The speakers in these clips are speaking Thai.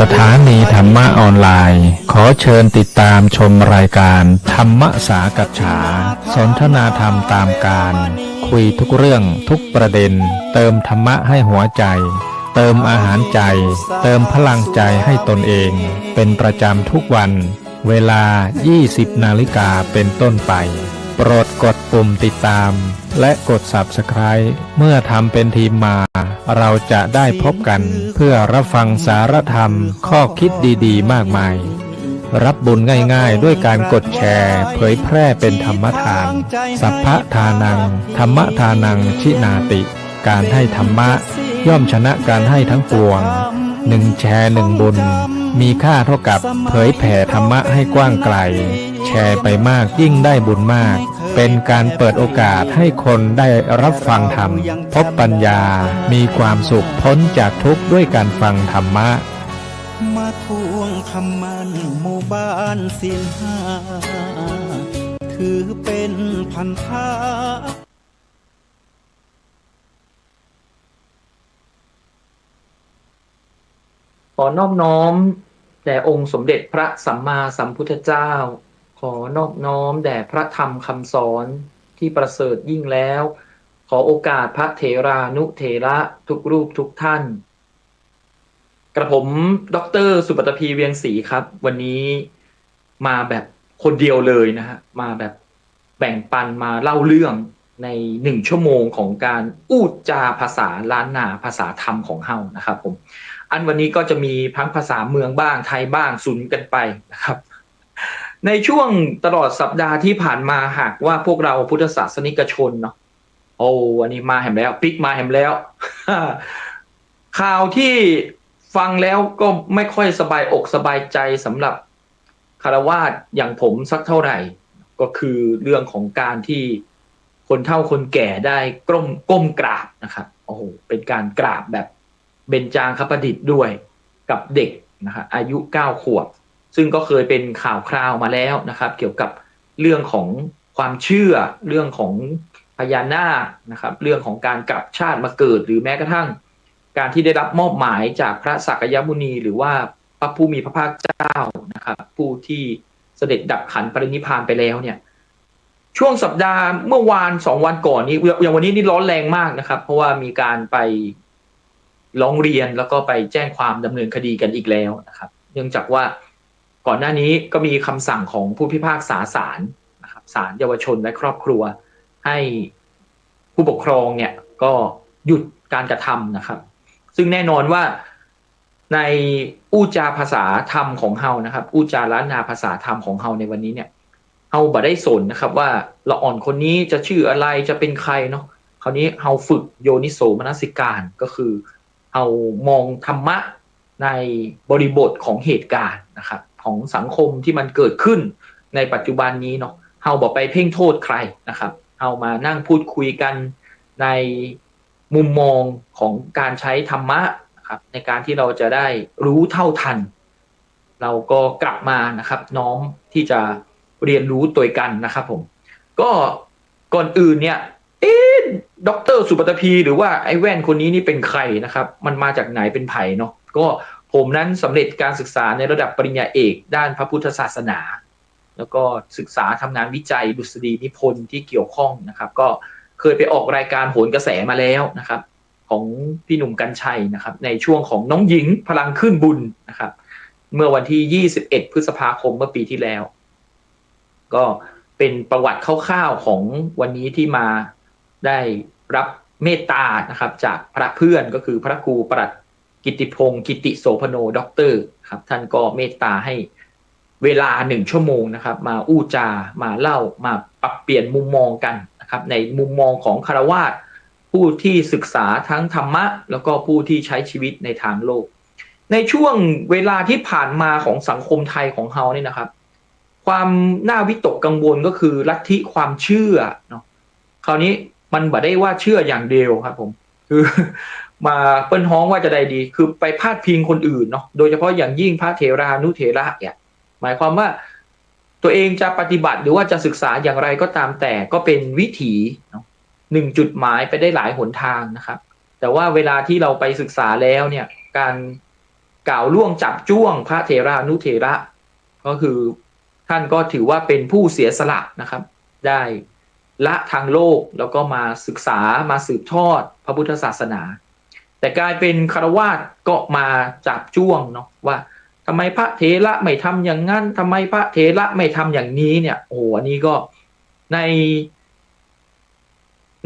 สถานีธรรมะออนไลน์ขอเชิญติดตามชมรายการธรรมสากัจฉาสนทนาธรรมตามการคุยทุกเรื่องทุกประเด็นเติมธรรมะให้หัวใจเติมอาหารใจเติมพลังใจให้ตนเองเป็นประจำทุกวันเวลา 20 นาฬิกาเป็นต้นไปโปรดกดปุ่มติดตามและกด Subscribe เมื่อทำเป็นทีมมาเราจะได้พบกันเพื่อรับฟังสารธรรมข้อคิดดีๆมากมายรับบุญง่ายๆด้วยการกดแชร์เผยแพร่เป็นธรรมทานสัพพทานังธรรมทานังชินาติการให้ธรรมะย่อมชนะการให้ทั้งปวง1 แชร์1 บุญมีค่าเท่ากับเผยแผ่ธรรมะให้กว้างไกลแชร์ไปมากยิ่งได้บุญมากเป็นการเปิดโอกาสให้คนได้รับฟังธรรมพบปัญญามีความสุขพ้นจากทุกข์ด้วยการฟังธรรมะมาทวงคำมันหมู่บ้านศีลห้าถือเป็นพันธะขอนอบน้อมแด่องค์สมเด็จพระสัมมาสัมพุทธเจ้าขอนอบน้อมแด่พระธรรมคำสอนที่ประเสริฐยิ่งแล้วขอโอกาสพระเถรานุเถระทุกรูปทุกท่านกระผมดร.สุปตภีเวียงศรีครับวันนี้มาแบบคนเดียวเลยนะฮะมาแบบแบ่งปันมาเล่าเรื่องใน1 ชั่วโมงของการอู้จาภาษาล้านนาภาษาธรรมของเฮานะครับผมอันวันนี้ก็จะมีทั้งภาษาเมืองบ้างไทยบ้างสุนกันไปนะครับในช่วงตลอดสัปดาห์ที่ผ่านมาหากว่าพวกเราพุทธศาสนิกชนเนาะโอ้อันนี้มาแหมแล้วปิ๊กมาแหมแล้ว ข่าวที่ฟังแล้วก็ไม่ค่อยสบายอกสบายใจสำหรับฆราวาสอย่างผมสักเท่าไหร่ก็คือเรื่องของการที่คนเฒ่าคนแก่ได้ก้มกราบนะครับโอ้โหเป็นการกราบแบบเบญจางคประดิษฐ์ด้วยกับเด็กนะครับอายุ9 ขวบซึ่งก็เคยเป็นข่าวคราวมาแล้วนะครับเกี่ยวกับเรื่องของความเชื่อเรื่องของพญานาคนะครับเรื่องของการกลับชาติมาเกิดหรือแม้กระทั่งการที่ได้รับมอบหมายจากพระสักยมุนีหรือว่าพระผู้มีพระภาคเจ้านะครับผู้ที่เสด็จดับขันธ์ปรินิพพานไปแล้วเนี่ยช่วงสัปดาห์เมื่อวาน2 วันก่อนนี้อย่างวันนี้นี่ร้อนแรงมากนะครับเพราะว่ามีการไปร้องเรียนแล้วก็ไปแจ้งความดำเนินคดีกันอีกแล้วนะครับเนื่องจากว่าก่อนหน้านี้ก็มีคำสั่งของผู้พิพากษาศาลนะครับศาลเยาวชนและครอบครัวให้ผู้ปกครองเนี่ยก็หยุดการกระทำนะครับซึ่งแน่นอนว่าในอู้จาภาษาธรรมของเฮานะครับอู้จาล้านนาภาษาธรรมของเฮาในวันนี้เนี่ยเฮาบ่ได้สนนะครับว่าละอ่อนคนนี้จะชื่ออะไรจะเป็นใครเนาะคราวนี้เฮาฝึกโยนิโสมนสิการก็คือเฮามองธรรมะในบริบทของเหตุการณ์นะครับของสังคมที่มันเกิดขึ้นในปัจจุบันนี้เนาะเฮาบ่ไปเพ่งโทษใครนะครับเฮามานั่งพูดคุยกันในมุมมองของการใช้ธรรมะนะครับในการที่เราจะได้รู้เท่าทันเราก็กลับมานะครับน้อมที่จะเรียนรู้ตัวกันนะครับผมก็ก่อนอื่นเนี่ยดร.สุปตภีหรือว่าไอ้แว่นคนนี้นี่เป็นใครนะครับมันมาจากไหนเป็นไผ่เนาะก็ผมนั้นสำเร็จการศึกษาในระดับปริญญาเอกด้านพระพุทธศาสนาแล้วก็ศึกษาทำงานวิจัยดุษฎีนิพนธ์ที่เกี่ยวข้องนะครับก็เคยไปออกรายการโหนกระแสมาแล้วนะครับของพี่หนุ่มกรรชัยนะครับในช่วงของน้องหญิงพลังขึ้นบุญนะครับเมื่อวันที่21 พฤษภาคมเมื่อปีที่แล้วก็เป็นประวัติคร่าวๆของวันนี้ที่มาได้รับเมตตานะครับจากพระเพื่อนก็คือพระครูปรัชกิติพงศ์กิติโสพโนด็อกเตอร์ครับท่านก็เมตตาให้เวลา1 ชั่วโมงนะครับมาอู้จามาเล่ามาปรับเปลี่ยนมุมมองกันนะครับในมุมมองของฆราวาสผู้ที่ศึกษาทั้งธรรมะแล้วก็ผู้ที่ใช้ชีวิตในทางโลกในช่วงเวลาที่ผ่านมาของสังคมไทยของเฮานี่นะครับความน่าวิตกกังวลก็คือลัทธิความเชื่อเนาะคราวนี้มันบ่ได้ว่าเชื่ออย่างเดียวครับผมคือมาเปิ้นฮ้องว่าจะได้ดีคือไปพาดพิงคนอื่นเนาะโดยเฉพาะอย่างยิ่งพระเถรานุเถระเนี่ยหมายความว่าตัวเองจะปฏิบัติหรือว่าจะศึกษาอย่างไรก็ตามแต่ก็เป็นวิถีเนาะ1 จุดหมายไปได้หลายหนทางนะครับแต่ว่าเวลาที่เราไปศึกษาแล้วเนี่ย กล่าวล่วงจับจ้วงพระเถรานุเถระก็คือท่านก็ถือว่าเป็นผู้เสียสละนะครับได้ละทางโลกแล้วก็มาศึกษามาสืบทอดพระพุทธศาสนา แต่กลายเป็นคฤหัสถ์ก็มาจับจ้วงเนาะว่าทำไมพระเถระไม่ทำอย่างนั้นทำไมพระเถระไม่ทำอย่างนี้เนี่ยโอ้โหอันนี้ก็ใ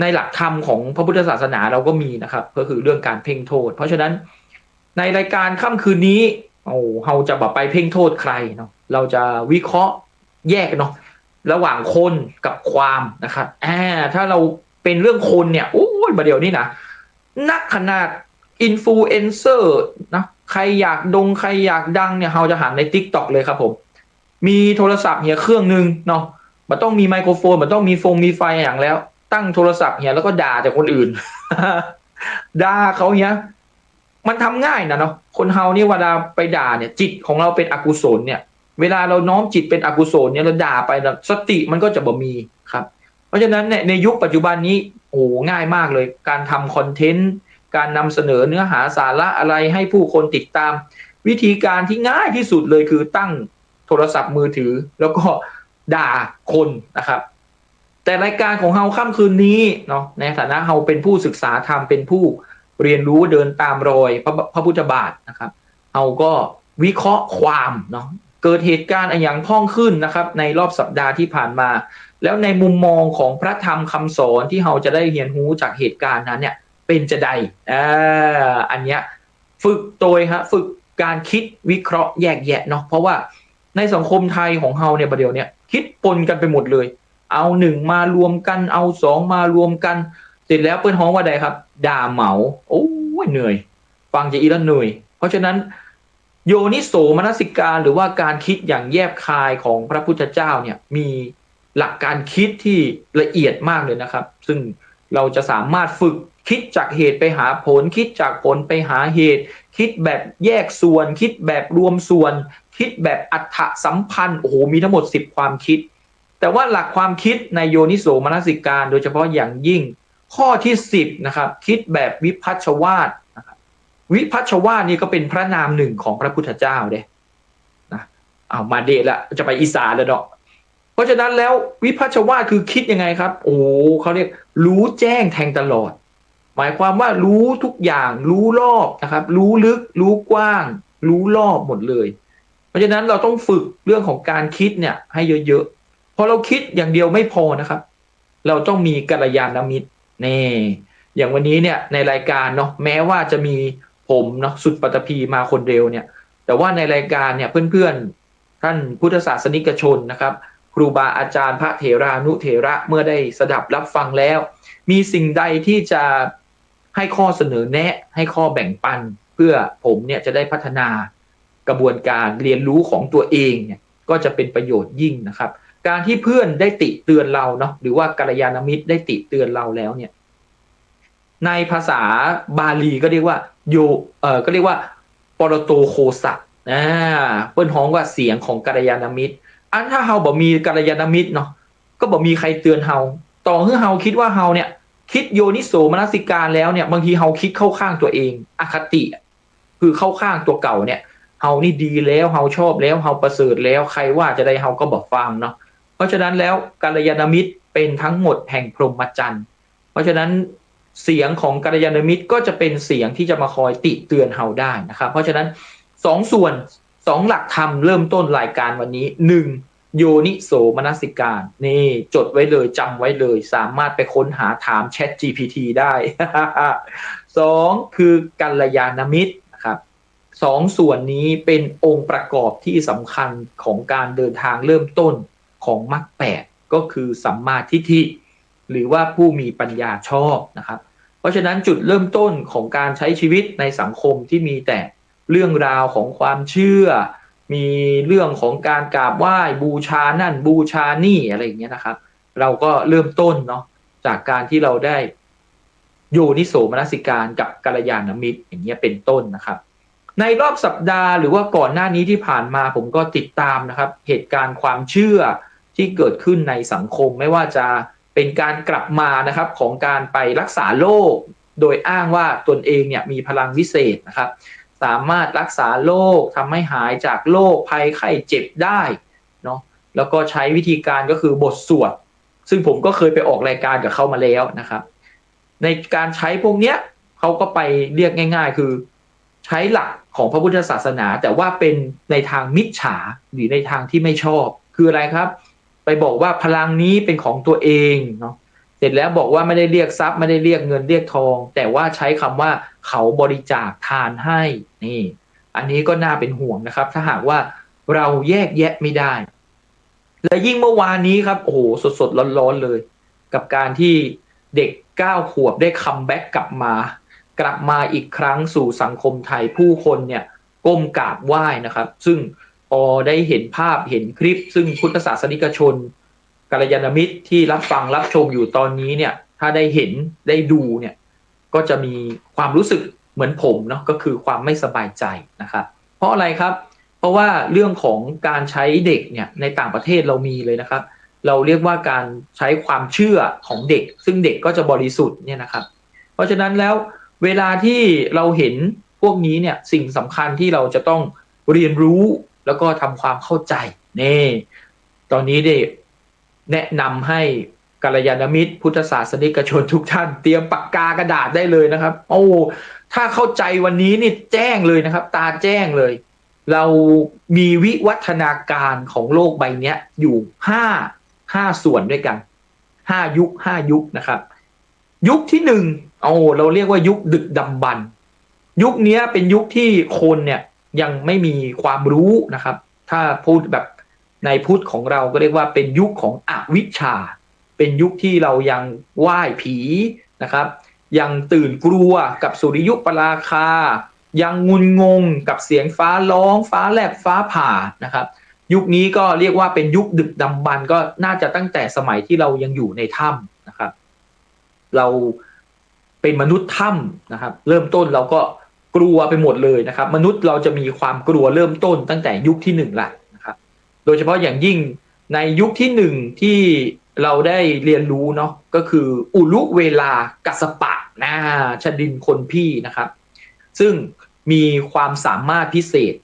นหลักธรรมของพระพุทธศาสนาเราก็มีนะครับก็คือเรื่องการเพ่งโทษเพราะฉะนั้นในรายการค่ำคืนนี้โอ้เราจะแบบไปเพ่งโทษใครเนาะเราจะวิเคราะห์แยกเนาะระหว่างคนกับความนะครับถ้าเราเป็นเรื่องคนเนี่ยโอ้ยประเดี๋ยวนี้นะนักขนาดอินฟลูเอนเซอร์นะใครอยากใครอยากดังเนี่ยเราจะหันใน TikTok เลยครับผมมีโทรศัพท์เนี่ยเครื่องนึงเนาะมันต้องมีไมโครโฟนมันต้องมีไฟอย่างแล้วตั้งโทรศัพท์เนี่ยแล้วก็ด่าแต่คนอื่น ด่าเขาเนี่ยมันทำง่ายนะเนาะคนเฮานี่เวลาไปด่าเนี่ยจิตของเราเป็นอกุศลเนี่ยเวลาเราน้อมจิตเป็นอกุศลเนี่ยเราด่าไปสติมันก็จะบ่มีครับเพราะฉะนั้นในยุคปัจจุบันนี้โอ้ง่ายมากเลยการทำคอนเทนต์การนำเสนอเนื้อหาสาระอะไรให้ผู้คนติดตามวิธีการที่ง่ายที่สุดเลยคือตั้งโทรศัพท์มือถือแล้วก็ด่าคนนะครับแต่รายการของเฮาค่ำคืนนี้เนาะในฐานะเฮาเป็นผู้ศึกษาธรรมเป็นผู้เรียนรู้เดินตามรอยพระพุทธบาทนะครับเฮาก็วิเคราะห์ความเนาะเกิดเหตุการณ์อย่างพ้องขึ้นนะครับในรอบสัปดาห์ที่ผ่านมาแล้วในมุมมองของพระธรรมคำสอนที่เฮาจะได้เรียนรู้จากเหตุการณ์นั้นเนี่ยเป็นจะใดอันเนี้ยฝึกโดยฝึกการคิดวิเคราะห์แยกแยะเนาะเพราะว่าในสังคมไทยของเฮาเนี่ยประเดี๋ยวนี้คิดปนกันไปหมดเลยเอา1มารวมกันเอา2มารวมกันเสร็จแล้วเปิ้นฮ้องว่าใดครับด่าเหมาโอ้ยเหนื่อยฟังจะอีละเหนื่อยเพราะฉะนั้นโยนิโสมนสิการหรือว่าการคิดอย่างแยบคายของพระพุทธเจ้าเนี่ยมีหลักการคิดที่ละเอียดมากเลยนะครับซึ่งเราจะสามารถฝึกคิดจากเหตุไปหาผลคิดจากผลไปหาเหตุคิดแบบแยกส่วนคิดแบบรวมส่วนคิดแบบอัฏฐสัมพันธ์โอ้โหมีทั้งหมด10ความคิดแต่ว่าหลักความคิดในโยนิโสมนสิการโดยเฉพาะอย่างยิ่งข้อที่10นะครับคิดแบบวิพัชชวาทนะครับวิพัชชวาทนี่ก็เป็นพระนามหนึ่งของพระพุทธเจ้าเด้นะเอามาเดะละจะไปอีสานแล้วเนาะเพราะฉะนั้นแล้ววิพัชชวาทคือคิดยังไงครับโอ้เขาเรียกรู้แจ้งแทงตลอดหมายความว่ารู้ทุกอย่างรู้รอบนะครับรู้ลึกรู้กว้างรู้รอบหมดเลยเพราะฉะนั้นเราต้องฝึกเรื่องของการคิดเนี่ยให้เยอะๆพอเราคิดอย่างเดียวไม่พอนะครับเราต้องมีกัลยาณมิตรนี่อย่างวันนี้เนี่ยในรายการเนาะแม้ว่าจะมีผมเนาะสุดปัตตภีมาคนเดียวเนี่ยแต่ว่าในรายการเนี่ยเพื่อนๆท่านพุทธศาสนิกชนนะครับครูบาอาจารย์พระเถรานุเถระเมื่อได้สดับรับฟังแล้วมีสิ่งใดที่จะให้ข้อเสนอแนะให้ข้อแบ่งปันเพื่อผมเนี่ยจะได้พัฒนากระบวนการเรียนรู้ของตัวเองเนี่ยก็จะเป็นประโยชน์ยิ่งนะครับการที่เพื่อนได้ติเตือนเราเนาะหรือว่ากัลยาณมิตรได้ติเตือนเราแล้วเนี่ยในภาษาบาลีก็เรียกว่าก็เรียกว่าปรโตโคสะเปิ้นฮ้องว่าเสียงของกัลยาณมิตรอันถ้าเฮาบ่มีกัลยาณมิตรเนาะก็บ่มีใครเตือนเฮาต่อให้เฮาคิดว่าเฮาเนี่ยคิดโยนิโสมนสิการแล้วเนี่ยบางทีเฮาคิดเข้าข้างตัวเองอคติคือเข้าข้างตัวเก่าเนี่ยเฮานี่ดีแล้วเฮาชอบแล้วเฮาประเสริฐแล้วใครว่าจะได้เฮาก็บ่ฟังเนาะเพราะฉะนั้นแล้วกัลยาณมิตรเป็นทั้งหมดแห่งพรหมจรรย์เพราะฉะนั้นเสียงของกัลยาณมิตรก็จะเป็นเสียงที่จะมาคอยติเตือนเฮาได้นะครับเพราะฉะนั้น2ส่วน2หลักธรรมเริ่มต้นรายการวันนี้1โยนิโสมนสิการนี่จดไว้เลยจำไว้เลยสามารถไปค้นหาถาม ChatGPT ได้ 2คือกัลยาณมิตรนะครับ2ส่วนนี้เป็นองค์ประกอบที่สำคัญของการเดินทางเริ่มต้นของมรรค8ก็คือสัมมาทิฏฐิหรือว่าผู้มีปัญญาชอบนะครับเพราะฉะนั้นจุดเริ่มต้นของการใช้ชีวิตในสังคมที่มีแต่เรื่องราวของความเชื่อมีเรื่องของการกราบไหว้บูชานั่นบูชานี่อะไรอย่างเงี้ยนะครับเราก็เริ่มต้นเนาะจากการที่เราได้โยนิโสมนสิการกับกัลยาณมิตรอย่างเงี้ยเป็นต้นนะครับในรอบสัปดาห์หรือว่าก่อนหน้านี้ที่ผ่านมาผมก็ติดตามนะครับเหตุการณ์ความเชื่อที่เกิดขึ้นในสังคมไม่ว่าจะเป็นการกลับมานะครับของการไปรักษาโรคโดยอ้างว่าตนเองเนี่ยมีพลังวิเศษนะครับ สามารถรักษาโรคทำให้หายจากโรคภัยไข้เจ็บได้เนาะแล้วก็ใช้วิธีการก็คือบทสวดซึ่งผมก็เคยไปออกรายการกับเขามาแล้วนะครับในการใช้พวกเนี้ยเขาก็ไปเรียกง่ายๆคือใช้หลักของพระพุทธศาสนาแต่ว่าเป็นในทางมิจฉาหรือในทางที่ไม่ชอบคืออะไรครับไปบอกว่าพลังนี้เป็นของตัวเองเนาะเสร็จแล้วบอกว่าไม่ได้เรียกทรัพย์ไม่ได้เรียกเงินเรียกทองแต่ว่าใช้คำว่าเขาบริจาคทานให้นี่อันนี้ก็น่าเป็นห่วงนะครับถ้าหากว่าเราแยกแยะไม่ได้และยิ่งเมื่อวานนี้ครับโอ้โหสดๆร้อนๆเลยกับการที่เด็ก9 ขวบได้คัมแบ็กกลับมาอีกครั้งสู่สังคมไทยผู้คนเนี่ยก้มกราบไหว้นะครับซึ่งพอได้เห็นภาพเห็นคลิปซึ่งพุทธศาสนิกชนกัลยาณมิตรที่รับฟังรับชมอยู่ตอนนี้เนี่ยถ้าได้เห็นได้ดูเนี่ยก็จะมีความรู้สึกเหมือนผมเนาะก็คือความไม่สบายใจนะครับเพราะอะไรครับเพราะว่าเรื่องของการใช้เด็กเนี่ยในต่างประเทศเรามีเลยนะครับเราเรียกว่าการใช้ความเชื่อของเด็กซึ่งเด็กก็จะบริสุทธิ์เนี่ยนะครับเพราะฉะนั้นแล้วเวลาที่เราเห็นพวกนี้เนี่ยสิ่งสำคัญที่เราจะต้องเรียนรู้แล้วก็ทำความเข้าใจนี่ตอนนี้ได้แนะนำให้กัลยาณมิตรพุทธศาสนิกชนทุกท่านเตรียมปากกากระดาษได้เลยนะครับโอ้ถ้าเข้าใจวันนี้นี่แจ้งเลยนะครับตาแจ้งเลยเรามีวิวัฒนาการของโลกใบนี้อยู่ห้าส่วนด้วยกัน5 ยุคนะครับยุคที่1เราเรียกว่ายุคดึกดำบรรพ์ยุคนี้เป็นยุคที่คนเนี่ยยังไม่มีความรู้นะครับถ้าพูดแบบในพุทธของเราก็เรียกว่าเป็นยุคของอวิชชาเป็นยุคที่เรายังไหว้ผีนะครับยังตื่นกลัวกับสุริยุปราคายังงุนงงกับเสียงฟ้าร้องฟ้าแลบฟ้าผ่านะครับยุคนี้ก็เรียกว่าเป็นยุคดึกดำบรรพ์ก็น่าจะตั้งแต่สมัยที่เรายังอยู่ในถ้ำนะครับเราเป็นมนุษย์ถ้ำนะครับเริ่มต้นเราก็กลัวไปหมดเลยนะครับมนุษย์เราจะมีความกลัวเริ่มต้นตั้งแต่ยุคที่1ละนะครับโดยเฉพาะอย่างยิ่งในยุคที่1ที่เราได้เรียนรู้เนาะก็คืออุลุเวลากัสสปะชดินคนพี่นะครับซึ่งมีความสามารถพิเศษ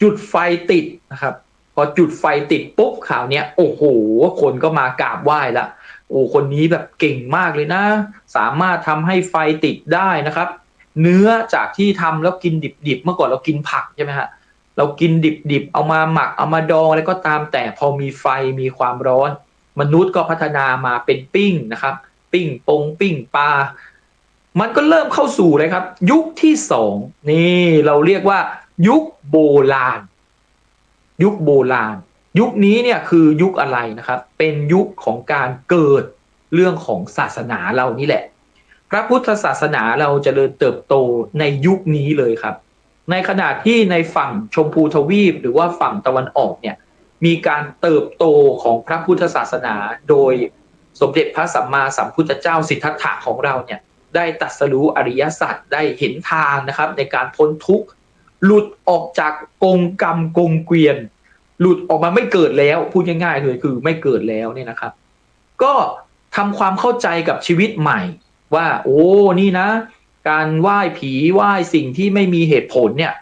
จุดไฟติดนะครับพอจุดไฟติดปุ๊บข่าวเนี้ยโอ้โหคนก็มากราบไหว้ละโอ้คนนี้แบบเก่งมากเลยนะสามารถทำให้ไฟติดได้นะครับเนื้อจากที่ทำแล้วกินดิบๆเมื่อก่อนเรากินผักใช่ไหมฮะเรากินดิบๆเอามาหมักเอามาดองอะไรก็ตามแต่พอมีไฟมีความร้อนมนุษย์ก็พัฒนามาเป็นปิ้งนะครับปิ้งปงปิ้งปลามันก็เริ่มเข้าสู่เลยครับยุคที่2นี่เราเรียกว่ายุคโบราณยุคโบราณยุคนี้เนี่ยคือยุคอะไรนะครับเป็นยุคของการเกิดเรื่องของศาสนาเรานี่แหละพระพุทธศาสนาเราเจริญเติบโตในยุคนี้เลยครับในขณะที่ในฝั่งชมพูทวีปหรือว่าฝั่งตะวันออกเนี่ยมีการเติบโตของพระพุทธศาสนาโดยสมเด็จพระสัมมาสัมพุทธเจ้าสิทธัตถะของเราเนี่ยได้ตรัสรู้อริยสัจได้เห็นทางนะครับในการพ้นทุกข์หลุดออกจากกงกรรมกงเกวียนหลุดออกมาไม่เกิดแล้วพูดง่ายๆเลยคือไม่เกิดแล้วเนี่ยนะครับก็ทำความเข้าใจกับชีวิตใหม่ว่าโอ้นี่นะการไหว้ผีไหว้สิ่งที่ไม่มีเหตุผลเนี่ย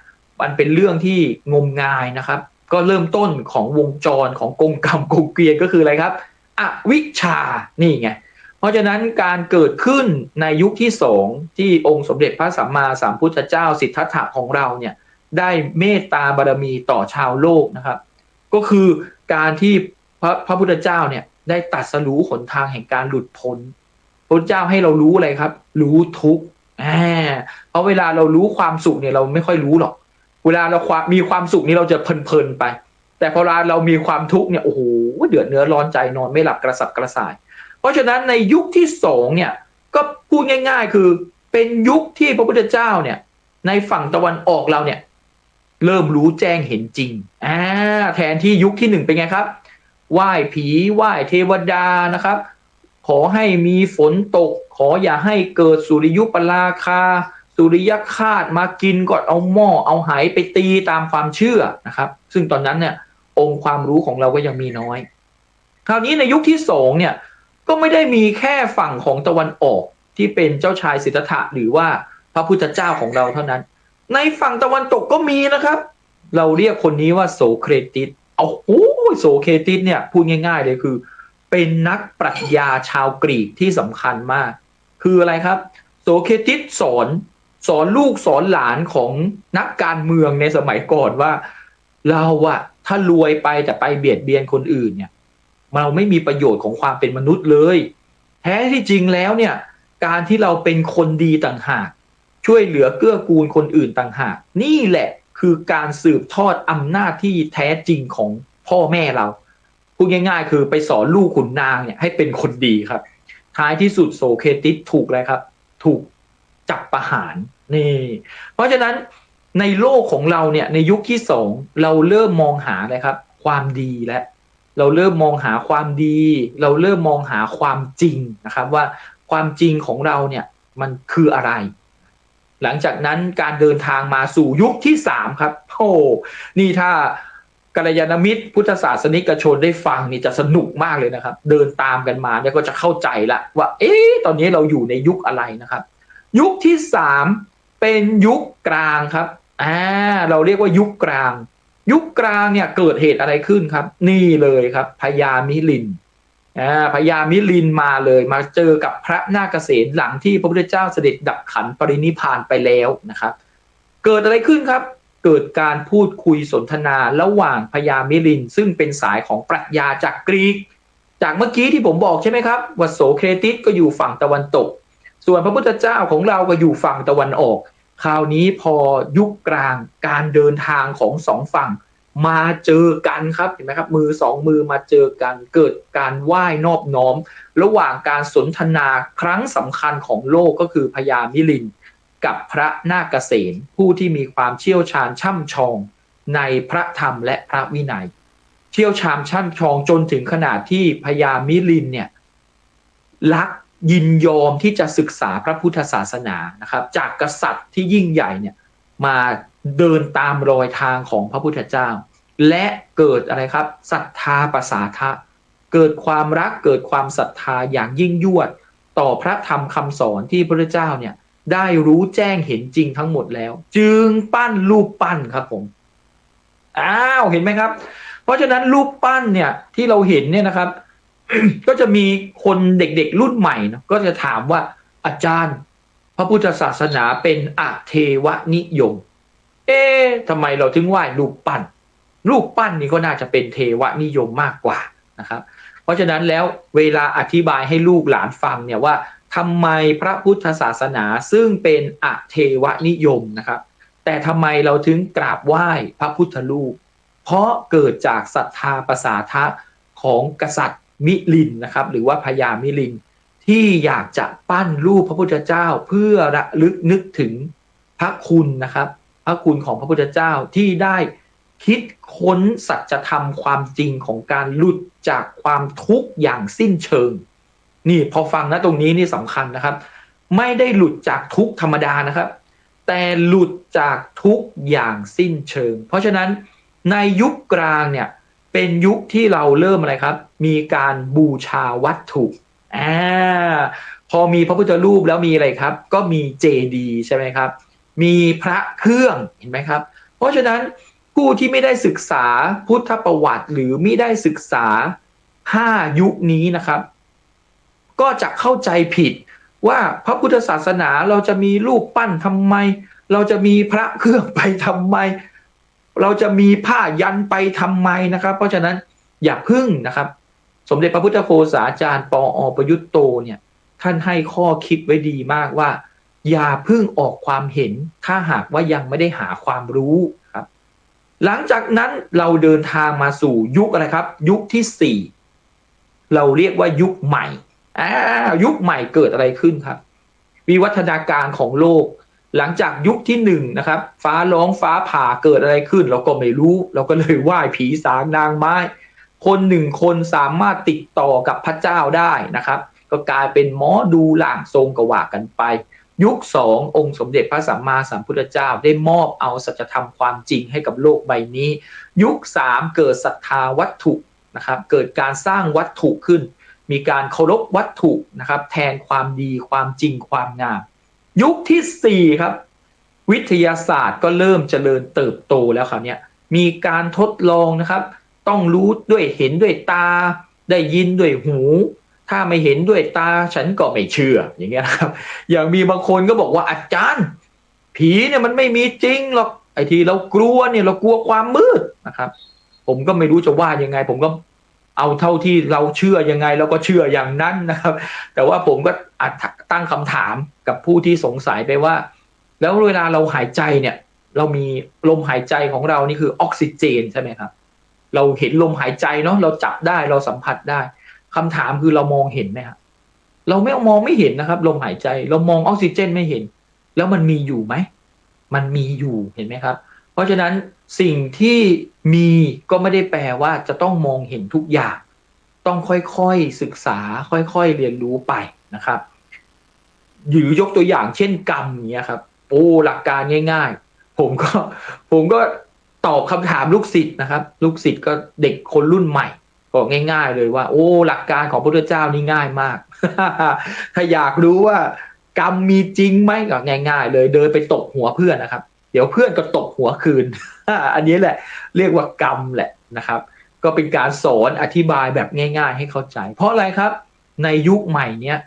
มันเป็นเรื่องที่งมงายนะครับก็เริ่มต้นของวงจรของกงกรรมกงเกวียนก็คืออะไรครับอวิชชานี่ไงเพราะฉะนั้นการเกิดขึ้นในยุคที่2ที่องค์สมเด็จพระสัมมาสัมพุทธเจ้าสิทธัตถะของเราเนี่ยได้เมตตาบารมีต่อชาวโลกนะครับก็คือการที่พระพุทธเจ้าเนี่ยได้ตรัสรู้หนทางแห่งการหลุดพ้นพระเจ้าให้เรารู้อะไรครับรู้ทุกข์เพราะเวลาเรารู้ความสุขเนี่ยเราไม่ค่อยรู้หรอกเวลาเรามีความสุขนี่เราจะเพลินไปแต่พอเรามีความทุกข์เนี่ยโอ้โหเดือดเนื้อร้อนใจนอนไม่หลับกระสับกระส่ายเพราะฉะนั้นในยุคที่2เนี่ยก็พูดง่ายๆคือเป็นยุคที่พระพุทธเจ้าเนี่ยในฝั่งตะวันออกเราเนี่ยเริ่มรู้แจ้งเห็นจริงแทนที่ยุคที่1เป็นไงครับไหว้ผีไหว้เทวดานะครับขอให้มีฝนตกขออย่าให้เกิดสุริยุปราคาสุริยคราสมากินก่อนเอาหม้อเอาไหไปตีตามความเชื่อนะครับซึ่งตอนนั้นเนี่ยองค์ความรู้ของเราก็ยังมีน้อยคราวนี้ในยุคที่2เนี่ยก็ไม่ได้มีแค่ฝั่งของตะวันออกที่เป็นเจ้าชายสิทธัตถะหรือว่าพระพุทธเจ้าของเราเท่านั้น ในฝั่งตะวันตกก็มีนะครับเราเรียกคนนี้ว่าโสเครติสเอาโอ้โสเครติสเนี่ยพูดง่ายๆเลยคือเป็นนักปรัชญาชาวกรีกที่สำคัญมากคืออะไรครับโสเครติสสอนลูกสอนหลานของนักการเมืองในสมัยก่อนว่าเราอะถ้ารวยไปแต่ไปเบียดเบียนคนอื่นเนี่ยเราไม่มีประโยชน์ของความเป็นมนุษย์เลยแท้ที่จริงแล้วเนี่ยการที่เราเป็นคนดีต่างหากช่วยเหลือเกื้อกูลคนอื่นต่างหากนี่แหละคือการสืบทอดอำนาจที่แท้จริงของพ่อแม่เราพูดง่ายๆคือไปสอนลูกขุนนางเนี่ยให้เป็นคนดีครับท้ายที่สุดโสเครติสถูกเลยครับถูกจับประหารนี่เพราะฉะนั้นในโลกของเราเนี่ยในยุคที่2เราเริ่มมองหาเลยครับความดีและเราเริ่มมองหาความดีเราเริ่มมองหาความจริงนะครับว่าความจริงของเราเนี่ยมันคืออะไรหลังจากนั้นการเดินทางมาสู่ยุคที่3ครับโอ้นี่ถ้ากัลยาณมิตรพุทธศาสนิกชนได้ฟังนี่จะสนุกมากเลยนะครับเดินตามกันมาเนี่ยก็จะเข้าใจละว่าตอนนี้เราอยู่ในยุคอะไรนะครับยุคที่3เป็นยุคกลางครับเราเรียกว่ายุคกลางยุคกลางเนี่ยเกิดเหตุอะไรขึ้นครับนี่เลยครับพญามิลินพญามิลินมาเลยมาเจอกับพระนาคเษนหลังที่พระพุทธเจ้าเสด็จดับขันปรินิพพานไปแล้วนะครับเกิดอะไรขึ้นครับเกิดการพูดคุยสนทนาระหว่างพญามิลินซึ่งเป็นสายของปรัชญาจากกรีกจากเมื่อกี้ที่ผมบอกใช่ไหมครับว่าโสเครติสก็อยู่ฝั่งตะวันตกส่วนพระพุทธเจ้าของเราก็อยู่ฝั่งตะวันออกคราวนี้พอยุคกลางการเดินทางของ2ฝั่งมาเจอกันครับเห็นไหมครับมือ2มือมาเจอกันเกิดการไหว้นอบน้อมระหว่างการสนทนาครั้งสำคัญของโลกก็คือพญามิลินกับพระนาคเษนผู้ที่มีความเชี่ยวชาญช่ำชองในพระธรรมและพระวินัยเชี่ยวชาญช่ำชองจนถึงขนาดที่พญามิลินเนี่ยรักยินยอมที่จะศึกษาพระพุทธศาสนานะครับจากกษัตริย์ที่ยิ่งใหญ่เนี่ยมาเดินตามรอยทางของพระพุทธเจ้าและเกิดอะไรครับศรัทธาประสาทะเกิดความรักเกิดความศรัทธาอย่างยิ่งยวดต่อพระธรรมคำสอนที่พระพุทธเจ้าเนี่ยได้รู้แจ้งเห็นจริงทั้งหมดแล้วจึงปั้นรูปปั้นครับผมเห็นไหมครับเพราะฉะนั้นรูปปั้นเนี่ยที่เราเห็นเนี่ยนะครับ ก็จะมีคนเด็กๆรุ่นใหม่นะก็จะถามว่าอาจารย์พระพุทธศาสนาเป็นอเทวนิยมทำไมเราถึงไหว้รูปปั้นนี่ก็น่าจะเป็นเทวนิยมมากกว่านะครับเพราะฉะนั้นแล้วเวลาอธิบายให้ลูกหลานฟังเนี่ยว่าทำไมพระพุทธศาสนาซึ่งเป็นอเทวนิยมนะครับแต่ทำไมเราถึงกราบไหว้พระพุทธรูปเพราะเกิดจากศรัทธาประสาทะของกษัตริย์มิลินนะครับหรือว่าพญามิลินที่อยากจะปั้นรูปพระพุทธเจ้าเพื่อระลึกนึกถึงพระคุณนะครับพระคุณของพระพุทธเจ้าที่ได้คิดค้นสัจธรรมความจริงของการหลุดจากความทุกข์อย่างสิ้นเชิงนี่พอฟังนะตรงนี้นี่สำคัญนะครับไม่ได้หลุดจากทุกข์ธรรมดานะครับแต่หลุดจากทุกข์อย่างสิ้นเชิงเพราะฉะนั้นในยุคกลางเนี่ยเป็นยุคที่เราเริ่มอะไรครับมีการบูชาวัตถุพอมีพระพุทธรูปแล้วมีอะไรครับก็มีเจดีย์ใช่ไหมครับมีพระเครื่องเห็นไหมครับเพราะฉะนั้นผู้ที่ไม่ได้ศึกษาพุทธประวัติหรือไม่ได้ศึกษา5ยุคนี้นะครับก็จะเข้าใจผิดว่าพระพุทธศาสนาเราจะมีรูปปั้นทำไมเราจะมีพระเครื่องไปทำไมเราจะมีผ้ายันไปทำไมนะครับเพราะฉะนั้นอย่าพึ่งนะครับสมเด็จพระพุทธโฆษาจารย์ปอ.ประยุตโตเนี่ยท่านให้ข้อคิดไว้ดีมากว่าอย่าพึ่งออกความเห็นถ้าหากว่ายังไม่ได้หาความรู้ครับหลังจากนั้นเราเดินทางมาสู่ยุคอะไรครับยุคที่4เราเรียกว่ายุคใหม่ยุคใหม่เกิดอะไรขึ้นครับวิวัฒนาการของโลกหลังจากยุคที่1นะครับฟ้าร้องฟ้าผ่าเกิดอะไรขึ้นเราก็ไม่รู้เราก็เลยไหว้ผีสางนางไม้คน1คนสามารถติดต่อกับพระเจ้าได้นะครับก็กลายเป็นหมอดูล่างทรงกว่ากันไปยุค2องค์สมเด็จพระสัมมาสัมพุทธเจ้าได้มอบเอาสัจธรรมความจริงให้กับโลกใบนี้ยุค3เกิดศรัทธาวัตถุนะครับเกิดการสร้างวัตถุขึ้นมีการเคารพวัตถุนะครับแทนความดีความจริงความงามยุคที่4ครับ วิทยาศาสตร์ก็เริ่มเจริญเติบโตแล้วครับเนี่ยมีการทดลองนะครับต้องรู้ด้วยเห็นด้วยตาได้ยินด้วยหูถ้าไม่เห็นด้วยตาฉันก็ไม่เชื่ออย่างเงี้ยนะครับอย่างมีบางคนก็บอกว่าอาจารย์ผีเนี่ยมันไม่มีจริงหรอกไอ้ที่เรากลัวเนี่ยเรากลัวความมืดนะครับผมก็ไม่รู้จะว่ายังไงผมก็เอาเท่าที่เราเชื่อยังไงเราก็เชื่ออย่างนั้นนะครับแต่ว่าผมก็อาจตั้งคำถามกับผู้ที่สงสัยไปว่าแล้วเวลาเราหายใจเนี่ยเรามีลมหายใจของเรานี่คือออกซิเจนใช่ไหมครับเราเห็นลมหายใจเนาะเราจับได้เราสัมผัสได้คำถามคือเรามองเห็นไหมครับเราไม่มองไม่เห็นนะครับลมหายใจเรามองออกซิเจนไม่เห็นแล้วมันมีอยู่ไหมมันมีอยู่เห็นไหมครับเพราะฉะนั้นสิ่งที่มีก็ไม่ได้แปลว่าจะต้องมองเห็นทุกอย่างต้องค่อยๆศึกษาค่อยๆเรียนรู้ไปนะครับหรือยกตัวอย่างเช่นกรรมเนี้ยครับโอ้หลักการง่ายๆผมก็ตอบคำถามลูกศิษย์นะครับลูกศิษย์ก็เด็กคนรุ่นใหม่บอกง่ายๆเลยว่าโอ้หลักการของพระพุทธเจ้านี่ง่ายมาก ถ้าอยากรู้ว่ากรรมมีจริงไหมก็ง่ายๆเลยเดินไปตบหัวเพื่อนนะครับเดี๋ยวเพื่อนก็ตบหัวคืน อันนี้แหละเรียกว่ากรรมแหละนะครับก็เป็นการสอนอธิบายแบบง่ายๆให้เข้าใจเพราะอะไรครับในยุคใหม่เนี้ย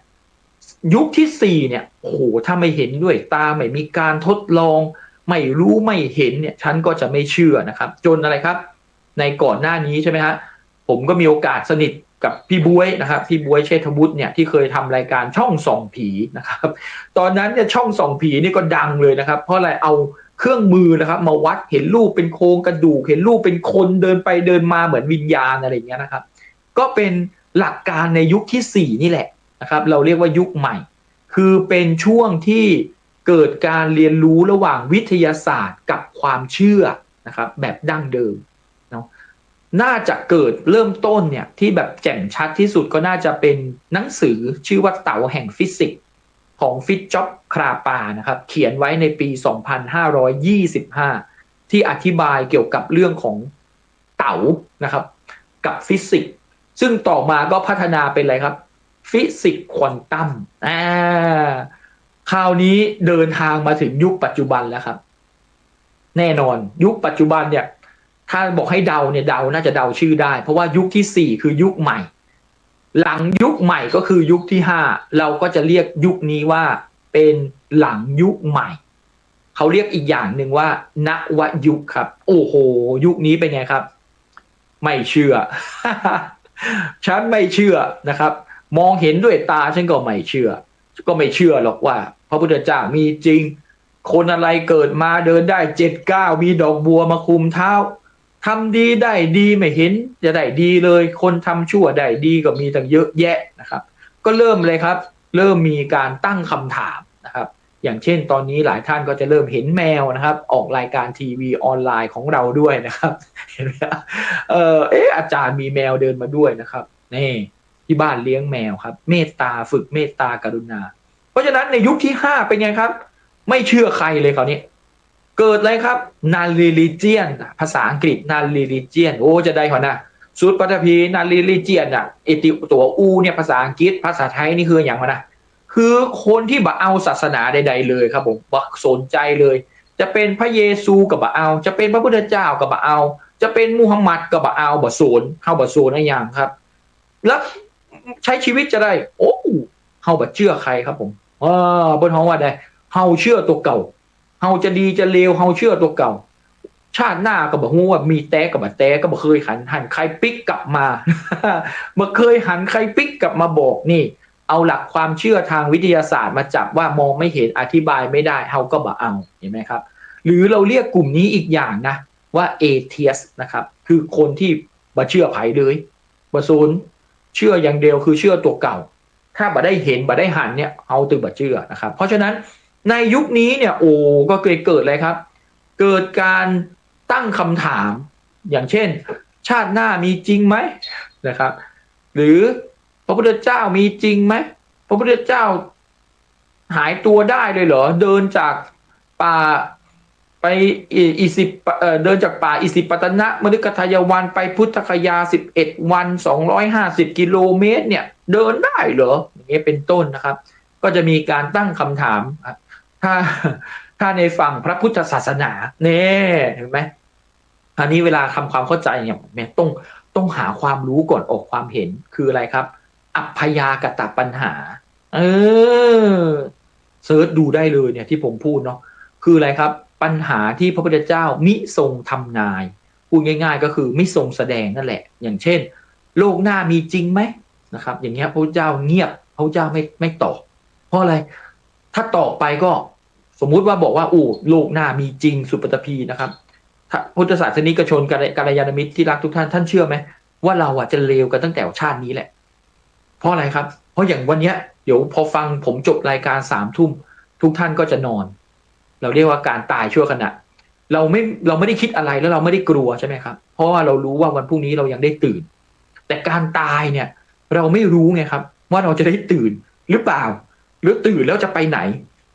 ยุคที่สี่เนี่ยโอ้โหถ้าไม่เห็นด้วยตาไม่มีการทดลองไม่รู้ไม่เห็นเนี่ยฉันก็จะไม่เชื่อนะครับจนอะไรครับในก่อนหน้านี้ใช่ไหมฮะผมก็มีโอกาสสนิทกับพี่บ๊วยนะครับพี่บ๊วยเชษฐวุฒิเนี่ยที่เคยทำรายการช่องส่องผีนะครับตอนนั้นเนี่ยช่องส่องผีนี่ก็ดังเลยนะครับเพราะอะไรเอาเครื่องมือนะครับมาวัดเห็นรูปเป็นโครงกระดูกเห็นรูปเป็นคนเดินไปเดินมาเหมือนวิญญาณอะไรอย่างเงี้ยนะครับก็เป็นหลักการในยุคที่สี่นี่แหละนะครับเราเรียกว่ายุคใหม่คือเป็นช่วงที่เกิดการเรียนรู้ระหว่างวิทยาศาสตร์กับความเชื่อนะครับแบบดั้งเดิมเนาะน่าจะเกิดเริ่มต้นเนี่ยที่แบบแจ่มชัดที่สุดก็น่าจะเป็นหนังสือชื่อว่าเต๋าแห่งฟิสิกส์ของฟิตจ็อบคราปานะครับเขียนไว้ในปี 2525 ที่อธิบายเกี่ยวกับเรื่องของเต๋านะครับกับฟิสิกส์ซึ่งต่อมาก็พัฒนาเป็นอะไรครับฟิสิกส์ควอนตัมคราวนี้เดินทางมาถึงยุคปัจจุบันแล้วครับแน่นอนยุคปัจจุบันเนี่ยถ้าบอกให้เดาเนี่ยเดาน่าจะเดาชื่อได้เพราะว่ายุคที่สี่คือยุคใหม่หลังยุคใหม่ก็คือยุคที่ห้าเราก็จะเรียกยุคนี้ว่าเป็นหลังยุคใหม่เขาเรียกอีกอย่างหนึ่งว่านวยุคครับโอ้โหยุคนี้เป็นไงครับไม่เชื่อ ฉันไม่เชื่อนะครับมองเห็นด้วยตาฉันก็ไม่เชื่อหรอกว่าพระพุทธเจ้ามีจริงคนอะไรเกิดมาเดินได้7-9มีดอกบัวมาคุมเท้าทำดีได้ดีไม่เห็นจะได้ดีเลยคนทำชั่วได้ดีก็มีตั้งเยอะแยะนะครับก็เริ่มเลยครับเริ่มมีการตั้งคำถามนะครับอย่างเช่นตอนนี้หลายท่านก็จะเริ่มเห็นแมวนะครับออกรายการทีวีออนไลน์ของเราด้วยนะครับเห็นไหมอาจารย์มีแมวเดินมาด้วยนะครับนี่ที่บ้านเลี้ยงแมวครับเมตตาฝึกเมตตากรุณาเพราะฉะนั้นในยุคที่ห้าเป็นไงครับไม่เชื่อใครเลยคราวนี้เกิดอะไรครับ non religion ภาษาอังกฤษ non religion โอ้จะได้ขอนะสุดปัตภี non religion อ่ะไอติตัวอูเนี่ยภาษาอังกฤษภาษาไทยนี่คืออย่างวะนะคือคนที่บ่เอาศาสนาใดๆเลยครับผมบ่สนใจเลยจะเป็นพระเยซูกับบ่เอาจะเป็นพระพุทธเจ้ากับบ่เอาจะเป็นมูฮัมหมัดกับบ่เอาบ่สนเข้าบ่สนอะไรอย่างครับแล้วใช้ชีวิตจะได้โอ้เฮาบ่เชื่อใครครับผมบนห้องว่าได้เฮาเชื่อตัวเก่าเฮาจะดีจะเลวเฮาเชื่อตัวเก่าชาติหน้าก็บอกว่ามีแต้กับบ่แต้ก็บ่เคยหันใครปิ๊กกลับมา บ่เคยหันใครปิ๊กกลับมาบอกนี่เอาหลักความเชื่อทางวิทยาศาสตร์มาจับว่ามองไม่เห็นอธิบายไม่ได้เฮาก็บ่เอาเห็นไหมครับหรือเราเรียกกลุ่มนี้อีกอย่างนะว่าเอเทียสนะครับคือคนที่บ่เชื่อไผเลยบ่สนเชื่ออย่างเดียวคือเชื่อตัวเก่าถ้าบ่ได้เห็นบ่ได้หันเนี่ยเอาตึงบ่เชื่อนะครับเพราะฉะนั้นในยุคนี้เนี่ยโอ้ก็เกิดอะไรครับเกิดการตั้งคำถามอย่างเช่นชาติหน้ามีจริงไหมนะครับหรือพระพุทธเจ้ามีจริงไหมพระพุทธเจ้าหายตัวได้เลยเหรอเดินจากป่าไปเดินจากป่าอิสิปตนะมฤคทายวันไปพุทธคยา11 วัน250 กิโลเมตรเนี่ยเดินได้เหรออย่างเงี้ยเป็นต้นนะครับก็จะมีการตั้งคำถาม ถ้าในฝั่งพระพุทธศาสนาเนี่ยเห็นไหมอันนี้เวลาทำความเข้าใจเนี่ยแม่ต้องหาความรู้ก่อนออกความเห็นคืออะไรครับอัพยากตปัญหาเออเซิร์ชดูได้เลยเนี่ยที่ผมพูดเนาะคืออะไรครับปัญหาที่พระพุทธเจ้ามิทรงทำนายพูดง่ายๆก็คือไม่ทรงแสดงนั่นแหละอย่างเช่นโลกหน้ามีจริงไหมนะครับอย่างเงี้ยพระพุทธเจ้าเงียบพระพุทธเจ้าไม่ตอบเพราะอะไรถ้าตอบไปก็สมมุติว่าบอกว่าโอ้โลกหน้ามีจริงสุปฏิภีนะครับพุทธศาสนิกชนกัลยาณมิตรที่รักทุกท่านเชื่อไหมว่าเราจะเลวกันตั้งแต่ชาตินี้แหละเพราะอะไรครับเพราะอย่างวันเนี้ยเดี๋ยวพอฟังผมจบรายการ3 ทุ่มทุกท่านก็จะนอนเราเรียกว่าการตายชั่วขณะเราไม่ได้คิดอะไรแล้วเราไม่ได้กลัวใช่ไหมครับเพราะว่าเรารู้ว่าวันพรุ่งนี้เรายังได้ตื่นแต่การตายเนี่ยเราไม่รู้ไงครับว่าเราจะได้ตื่นหรือเปล่าหรือตื่นแล้วจะไปไหน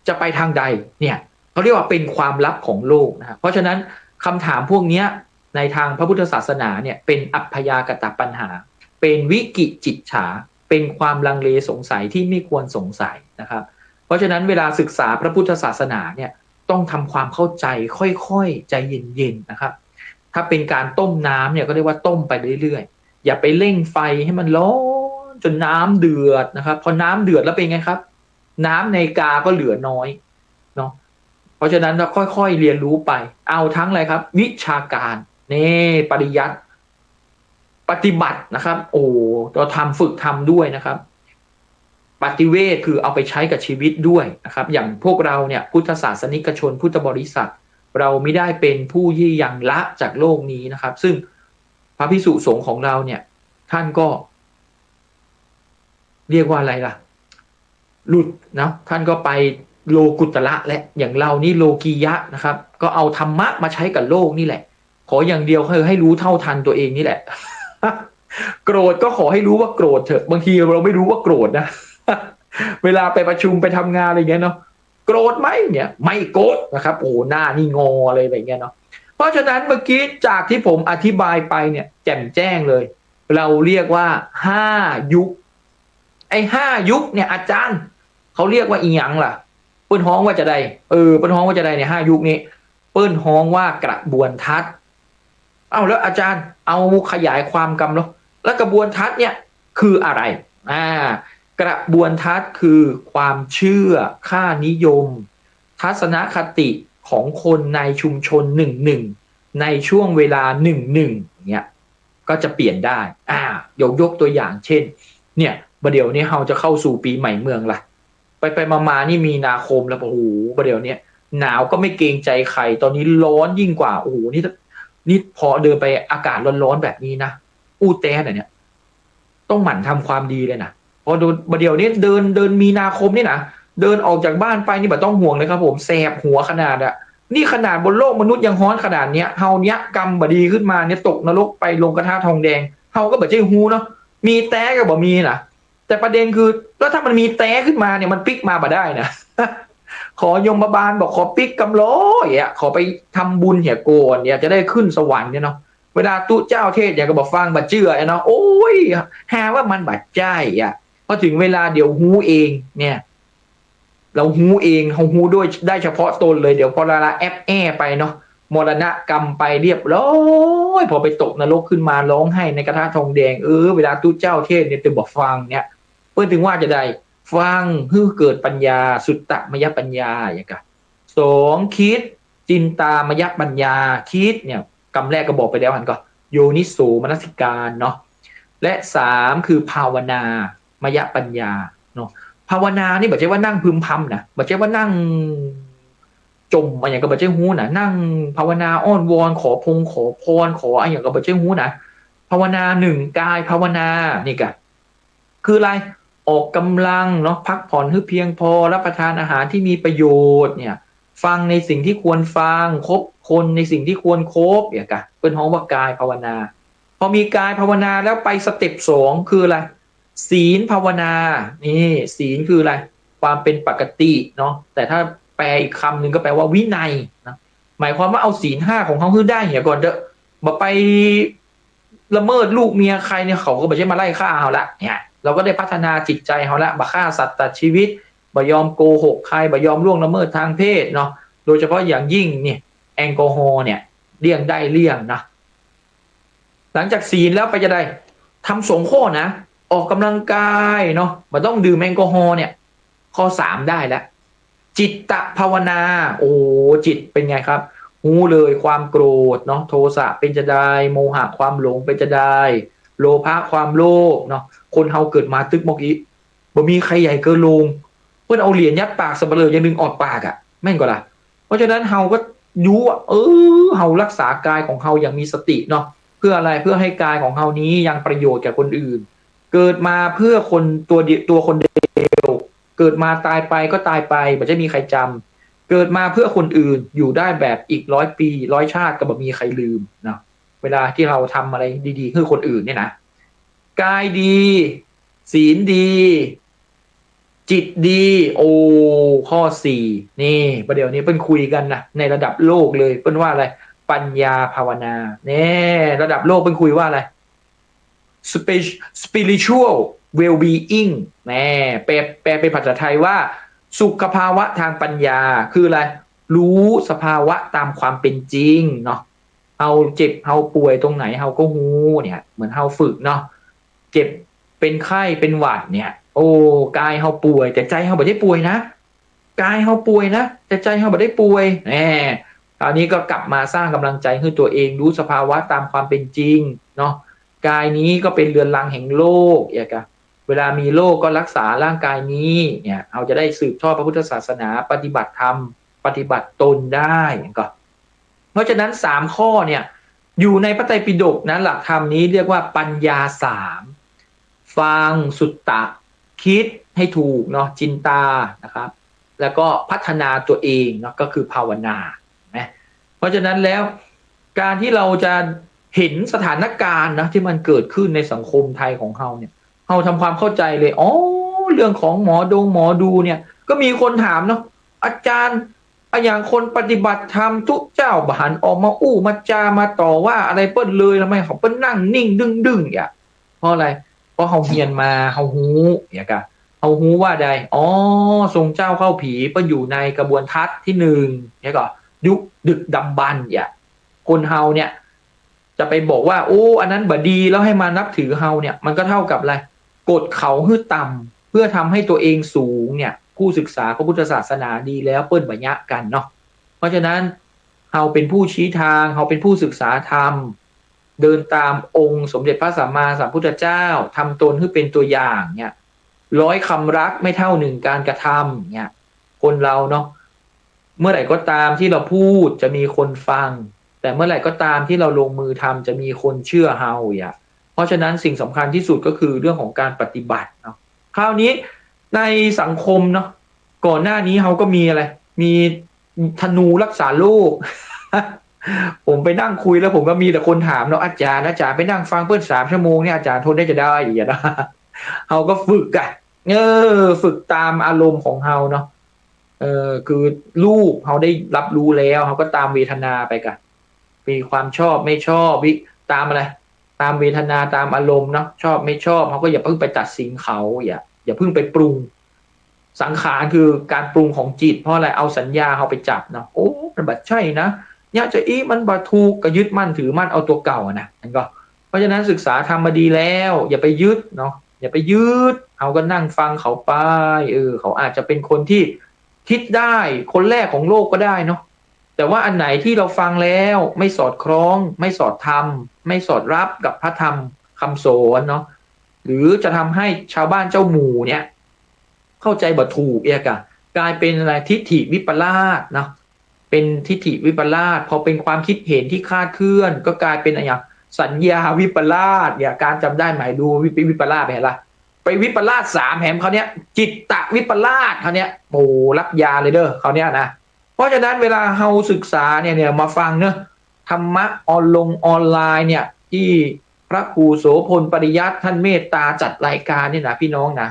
จะไปทางใดเนี่ยเขาเรียกว่าเป็นความลับของโลกนะครับเพราะฉะนั้นคำถามพวกนี้ในทางพระพุทธศาสนาเนี่ยเป็นอัพยากตปัญหาเป็นวิกิจิจฉาเป็นความลังเลสงสัยที่ไม่ควรสงสัยนะครับเพราะฉะนั้นเวลาศึกษาพระพุทธศาสนาเนี่ยต้องทำความเข้าใจค่อยๆใจเย็นๆนะครับถ้าเป็นการต้มน้ำเนี่ยก็เรียกว่าต้มไปเรื่อยๆอย่าไปเร่งไฟให้มันร้อนจนน้ำเดือดนะครับพอน้ำเดือดแล้วเป็นไงครับน้ำในกาก็เหลือน้อยเนาะเพราะฉะนั้นเราค่อยๆเรียนรู้ไปเอาทั้งอะไรครับวิชาการนี่ปริยัติปฏิบัตินะครับโอ้เราฝึกทำด้วยนะครับปฏิเวทคือเอาไปใช้กับชีวิตด้วยนะครับอย่างพวกเราเนี่ยพุทธศาสนิกชนพุทธบริษัทเราไม่ได้เป็นผู้ที่ยังละจากโลกนี้นะครับซึ่งพระภิกษุสงฆ์ของเราเนี่ยท่านก็เรียกว่าอะไรล่ะหลุดนะท่านก็ไปโลกุตระและอย่างเรานี่โลกียะนะครับก็เอาธรรมะมาใช้กับโลกนี่แหละขออย่างเดียวคือให้รู้เท่าทันตัวเองนี่แหละ โกรธก็ขอให้รู้ว่าโกรธเถอะบางทีเราไม่รู้ว่าโกรธนะ เวลาไปประชุมไปทำงานอะไรเงี้ยเนาะโกรธไหมเนี่ยไม่โกรธนะครับโอ้หน้านี่งออะไรเงี้ยเนาะเพราะฉะนั้นเมื่อกี้จากที่ผมอธิบายไปเนี่ยแจ่มแจ้งเลยเราเรียกว่า5 ยุคไอ้5 ยุคเนี่ยอาจารย์เขาเรียกว่าอีหยังล่ะเปิ้นฮ้องว่าจะได้เปิ้นฮ้องว่าจะได้เนี่ย5 ยุคนี้เปิ้นฮ้องว่ากระบวนทัศน์เอาแล้วอาจารย์เอาขยายความกันเนาะแล้วกระบวนทัศน์เนี่ยคืออะไรกระบวนทัศน์คือความเชื่อค่านิยมทัศนคติของคนในชุมชน1ในช่วงเวลา1เนี่ยก็จะเปลี่ยนได้ยกตัวอย่างเช่นเนี่ยประเดี๋ยวนี้เราจะเข้าสู่ปีใหม่เมืองละไปมานี่มีนาคมแล้วโอ้โหประเดี๋ยวนี้หนาวก็ไม่เกรงใจใครตอนนี้ร้อนยิ่งกว่าโอ้โหนี่พอเดินไปอากาศร้อนๆแบบนี้นะแต่เนี่ยต้องหมั่นทำความดีเลยนะพอประเดี๋ยวนี้เดินมีนาคมนี่นะเดินออกจากบ้านไปนี่แบบต้องห่วงเลยครับผมแสบหัวขนาดนี่ขนาดบนโลกมนุษย์ยังฮ้อนขนาดเนี้ยเฮาเนี้ยกรรมบดีขึ้นมาเนี่ยตกนรกไปลงกระทะทองแดงเฮาก็แบบใจฮูเนาะมีแต้ก็บ่มีนะแต่ประเด็นคือแล้วถ้ามันมีแต้ขึ้นมาเนี่ยมันปิกมาบ่ได้นะ ขอยมบาลบอกขอปิกกำล้อขอไปทำบุญเหี่ยโกนเนี่ยจะได้ขึ้นสวรรค์เนี่ยเนาะเวลาตู้เจ้าเทศอย่างก็บอกฟังบัดเจือเนาะโอ้ยหาว่ามันบัดใจพอถึงเวลาเดี๋ยวฮูเองเนี่ยเราฮูเองเราฮูด้วยได้เฉพาะตนเลยเดี๋ยวพอละแอปไปเนาะมรณะกรรมไปเรียบร้อยพอไปตกนรกขึ้นมาร้องไห้ในกระทะทองแดงเวลาตู้เจ้าเทศเนี่ยตึงบอกฟังเนี่ยเพื่อถึงว่าจะได้ฟังเพื่อเกิดปัญญาสุตตมยปัญญาอย่างกัน2คิดจินตามยปัญญาคิดเนี่ยกรรมแรกก็บอกไปแล้วก็โยนิโสมนสิการเนาะและ3คือภาวนามยปัญญาเนาะภาวนานี่บอกใช่ว่านั่งพึมพำนะบอกใช่ว่านั่งจมอะไรอย่างก็บอกใช่หูนะนั่งภาวนาอ้อนวอนขอพรขออะไรอย่างก็บอกใช่หูนะภาวนา1กายภาวนานี่กันคืออะไรออกกำลังเนาะพักผ่อนให้เพียงพอรับประทานอาหารที่มีประโยชน์เนี่ยฟังในสิ่งที่ควรฟังคบคนในสิ่งที่ควรคบอย่างกันเป็นห้องว่ากายภาวนาพอมีกายภาวนาแล้วไปสเต็ป2คืออะไรศีลภาวนานี่ศีลคืออะไรความเป็นปกติเนาะแต่ถ้าแปลอีกคำหนึ่งก็แปลว่าวินัยนะหมายความว่าเอาศีล5ของเขาขึ้นได้เนี่ยก่อนเถอะมาไปละเมิดลูกเมียใครเนี่ยเขาก็ไม่ใช่มาไล่ฆ่าเขาละเนี่ยเราก็ได้พัฒนาจิตใจเขาละบ่ฆ่าสัตว์ตัดชีวิตบ่ยอมโกหกใครบ่ยอมล่วงละเมิดทางเพศเนาะ โดยเฉพาะอย่างยิ่งเนี่ยแอลกอฮอล์เนี่ยเลี่ยงได้เลี่ยงนะหลังจากศีลแล้วไปจะได้ทำ2 ข้อนะออกกำลังกายเนาะมันต้องดื่มแอลกอฮอล์เนี่ยข้อ3ได้แล้วจิตตภาวนาโอ้จิตเป็นไงครับรู้เลยความโกรธเนาะโทสะเป็นจะได้โมหะความหลงเป็นจะได้โลภะความโลภเนาะคนเฮาเกิดมาตึกมอกอีบ่มีใครใหญ่เกินลงเพื่อนเอาเหรียญยัดปากสับเปลือยังดึงออกปากอ่ะแม่งก็ล่ะเพราะฉะนั้นเฮาก็ยูว่าเฮารักษากายของเฮาอย่างมีสติเนาะเพื่ออะไรเพื่อให้กายของเฮานี้ยังประโยชน์แก่คนอื่นเกิดมาเพื่อคนตัวเดียวตัวคนเดียวเกิดมาตายไปก็ตายไปไม่จะมีใครจำเกิดมาเพื่อคนอื่นอยู่ได้แบบอีก100 ปี100 ชาติก็บ่มีใครลืมเนาะเวลาที่เราทำอะไรดีๆเพื่อคนอื่นเนี่ยนะกายดีศีลดีจิตดีโอ้ข้อ4นี่ประเดี๋ยวนี้เพิ่นคุยกันนะในระดับโลกเลยเพิ่นว่าอะไรปัญญาภาวนาเนี่ยระดับโลกเพิ่นคุยว่าอะไร spiritual well-being แน่แปลเป็นภาษาไทยว่าสุขภาวะทางปัญญาคืออะไรรู้สภาวะตามความเป็นจริงเนาะเฮาเจ็บเฮาป่วยตรงไหนเฮาก็ฮู้เนี่ยเหมือนเฮาฝึกเนาะเจ็บเป็นไข้เป็นหวัดเนี่ยโอ้กายเฮาป่วยแต่ใจเฮาบ่ได้ป่วยนะกายเฮาป่วยนะแต่ใจเฮาบ่ได้ป่วยแหมคราวนี้ก็กลับมาสร้างกำลังใจให้ตัวเองรู้สภาวะตามความเป็นจริงเนาะกายนี้ก็เป็นเรือนรังแห่งโลกอย่างกะเวลามีโรคก็รักษาร่างกายนี้เนี่ยเราจะได้สืบทอดพระพุทธศาสนาปฏิบัติธรรมปฏิบัติตนได้อย่างก็เพราะฉะนั้น3 ข้อเนี่ยอยู่ในพระไตรปิฎกนะหลักธรรมนี้เรียกว่าปัญญา3ฟังสุตตะคิดให้ถูกเนาะจินตานะครับแล้วก็พัฒนาตัวเองเนาะก็คือภาวนานะเพราะฉะนั้นแล้วการที่เราจะเห็นสถานการณ์นะที่มันเกิดขึ้นในสังคมไทยของเราเนี่ยเราทำความเข้าใจเลยอ๋อเรื่องของหมอดูเนี่ยก็มีคนถามเนาะอาจารย์อย่างคนปฏิบัติธรรมทุกเจ้าบหันออกมาอู้มาจามาต่อว่าอะไรเปิ้นเลยทำไมเขาเปิ้นนั่งนิ่งดึงอย่างเพราะอะไรเพราะเขาเฮียนมาเขาฮู้อย่างกะเขาฮู้ว่าใดอ๋อทรงเจ้าเข้าผีเปิ้นอยู่ในกระบวนทัศน์ที่1เนี่ยก็ยุคดึกดำบรรพ์อย่างคนเฮาเนี่ยจะไปบอกว่าโอ้อันนั้นบ่ดีแล้วให้มานับถือเฮาเนี่ยมันก็เท่ากับอะไรกดเขาให้ต่ำเพื่อทำให้ตัวเองสูงเนี่ยผู้ศึกษาพระพุทธศาสนาดีแล้วเปิ้นบ่ยะกันเนาะเพราะฉะนั้นเฮาเป็นผู้ชี้ทางเฮาเป็นผู้ศึกษาธรรมเดินตามองค์สมเด็จพระสัมมาสัมพุทธเจ้าทำตนให้เป็นตัวอย่างเนี่ย100 คำรักไม่เท่า1การกระทำเนี่ยคนเราเนาะเมื่อไหร่ก็ตามที่เราพูดจะมีคนฟังแต่เมื่อไหร่ก็ตามที่เราลงมือทำจะมีคนเชื่อเฮาอย่างเพราะฉะนั้นสิ่งสำคัญที่สุดก็คือเรื่องของการปฏิบัติเนาะคราวนี้ในสังคมเนาะก่อนหน้านี้เขาก็มีอะไรมีธนูรักษาโรค ผมไปนั่งคุยแล้วผมก็มีแต่คนถามเนาะอาจารย์ไปนั่งฟังเพื่อน3 ชั่วโมงเนี่ยอาจารย์ทนได้จะได้อย่างเงี้ยนะ เขาก็ฝึกอะฝึกตามอารมณ์ของเขาเนาะคือลูกเขาได้รับรู้แล้วเขาก็ตามเวทนาไปกันมีความชอบไม่ชอบตามอะไรตามเวทนาตามอารมณ์เนาะชอบไม่ชอบเขาก็อย่าเพิ่งไปตัดสินเขาอย่าเพิ่งไปปรุงสังขารคือการปรุงของจิตเพราะอะไรเอาสัญญาเขาไปจับเนาะโอ้มันบัดใช่นะเนี่ยจะมันบัดถูกก็ยึดมั่นถือมั่นเอาตัวเก่านะนั่นก็เพราะฉะนั้นศึกษาธรรมมาดีแล้วอย่าไปยึดเนาะอย่าไปยึดเขาก็นั่งฟังเขาไปเขาอาจจะเป็นคนที่คิดได้คนแรกของโลกก็ได้เนาะแต่ว่าอันไหนที่เราฟังแล้วไม่สอดคล้องไม่สอดธรรมไม่สอดรับกับพระธรรมคำสอนเนาะหรือจะทำให้ชาวบ้านเจ้าหมู่เนี่ยเข้าใจบ่ถูกกลายเป็นอะไรทิฏฐิวิปลาสเนาะเป็นทิฏฐิวิปลาสพอเป็นความคิดเห็นที่คลาดเคลื่อนก็กลายเป็นอะไรสัญญาวิปลาสการจำได้หมายดูวิปลาสไปละไปวิปลาส3แถมเขาเนี้ยจิตตวิปลาสเขาเนี้ยโอ้รับยาเลยเด้อเขาเนี้ยนะเพราะฉะนั้นเวลาเราศึกษาเนี่ยมาฟังเนอะธรรมะออนไลน์เนี่ยที่พระครูโสพลปริยัติท่านเมตตาจัดรายการเนี่ยนะพี่น้องนะ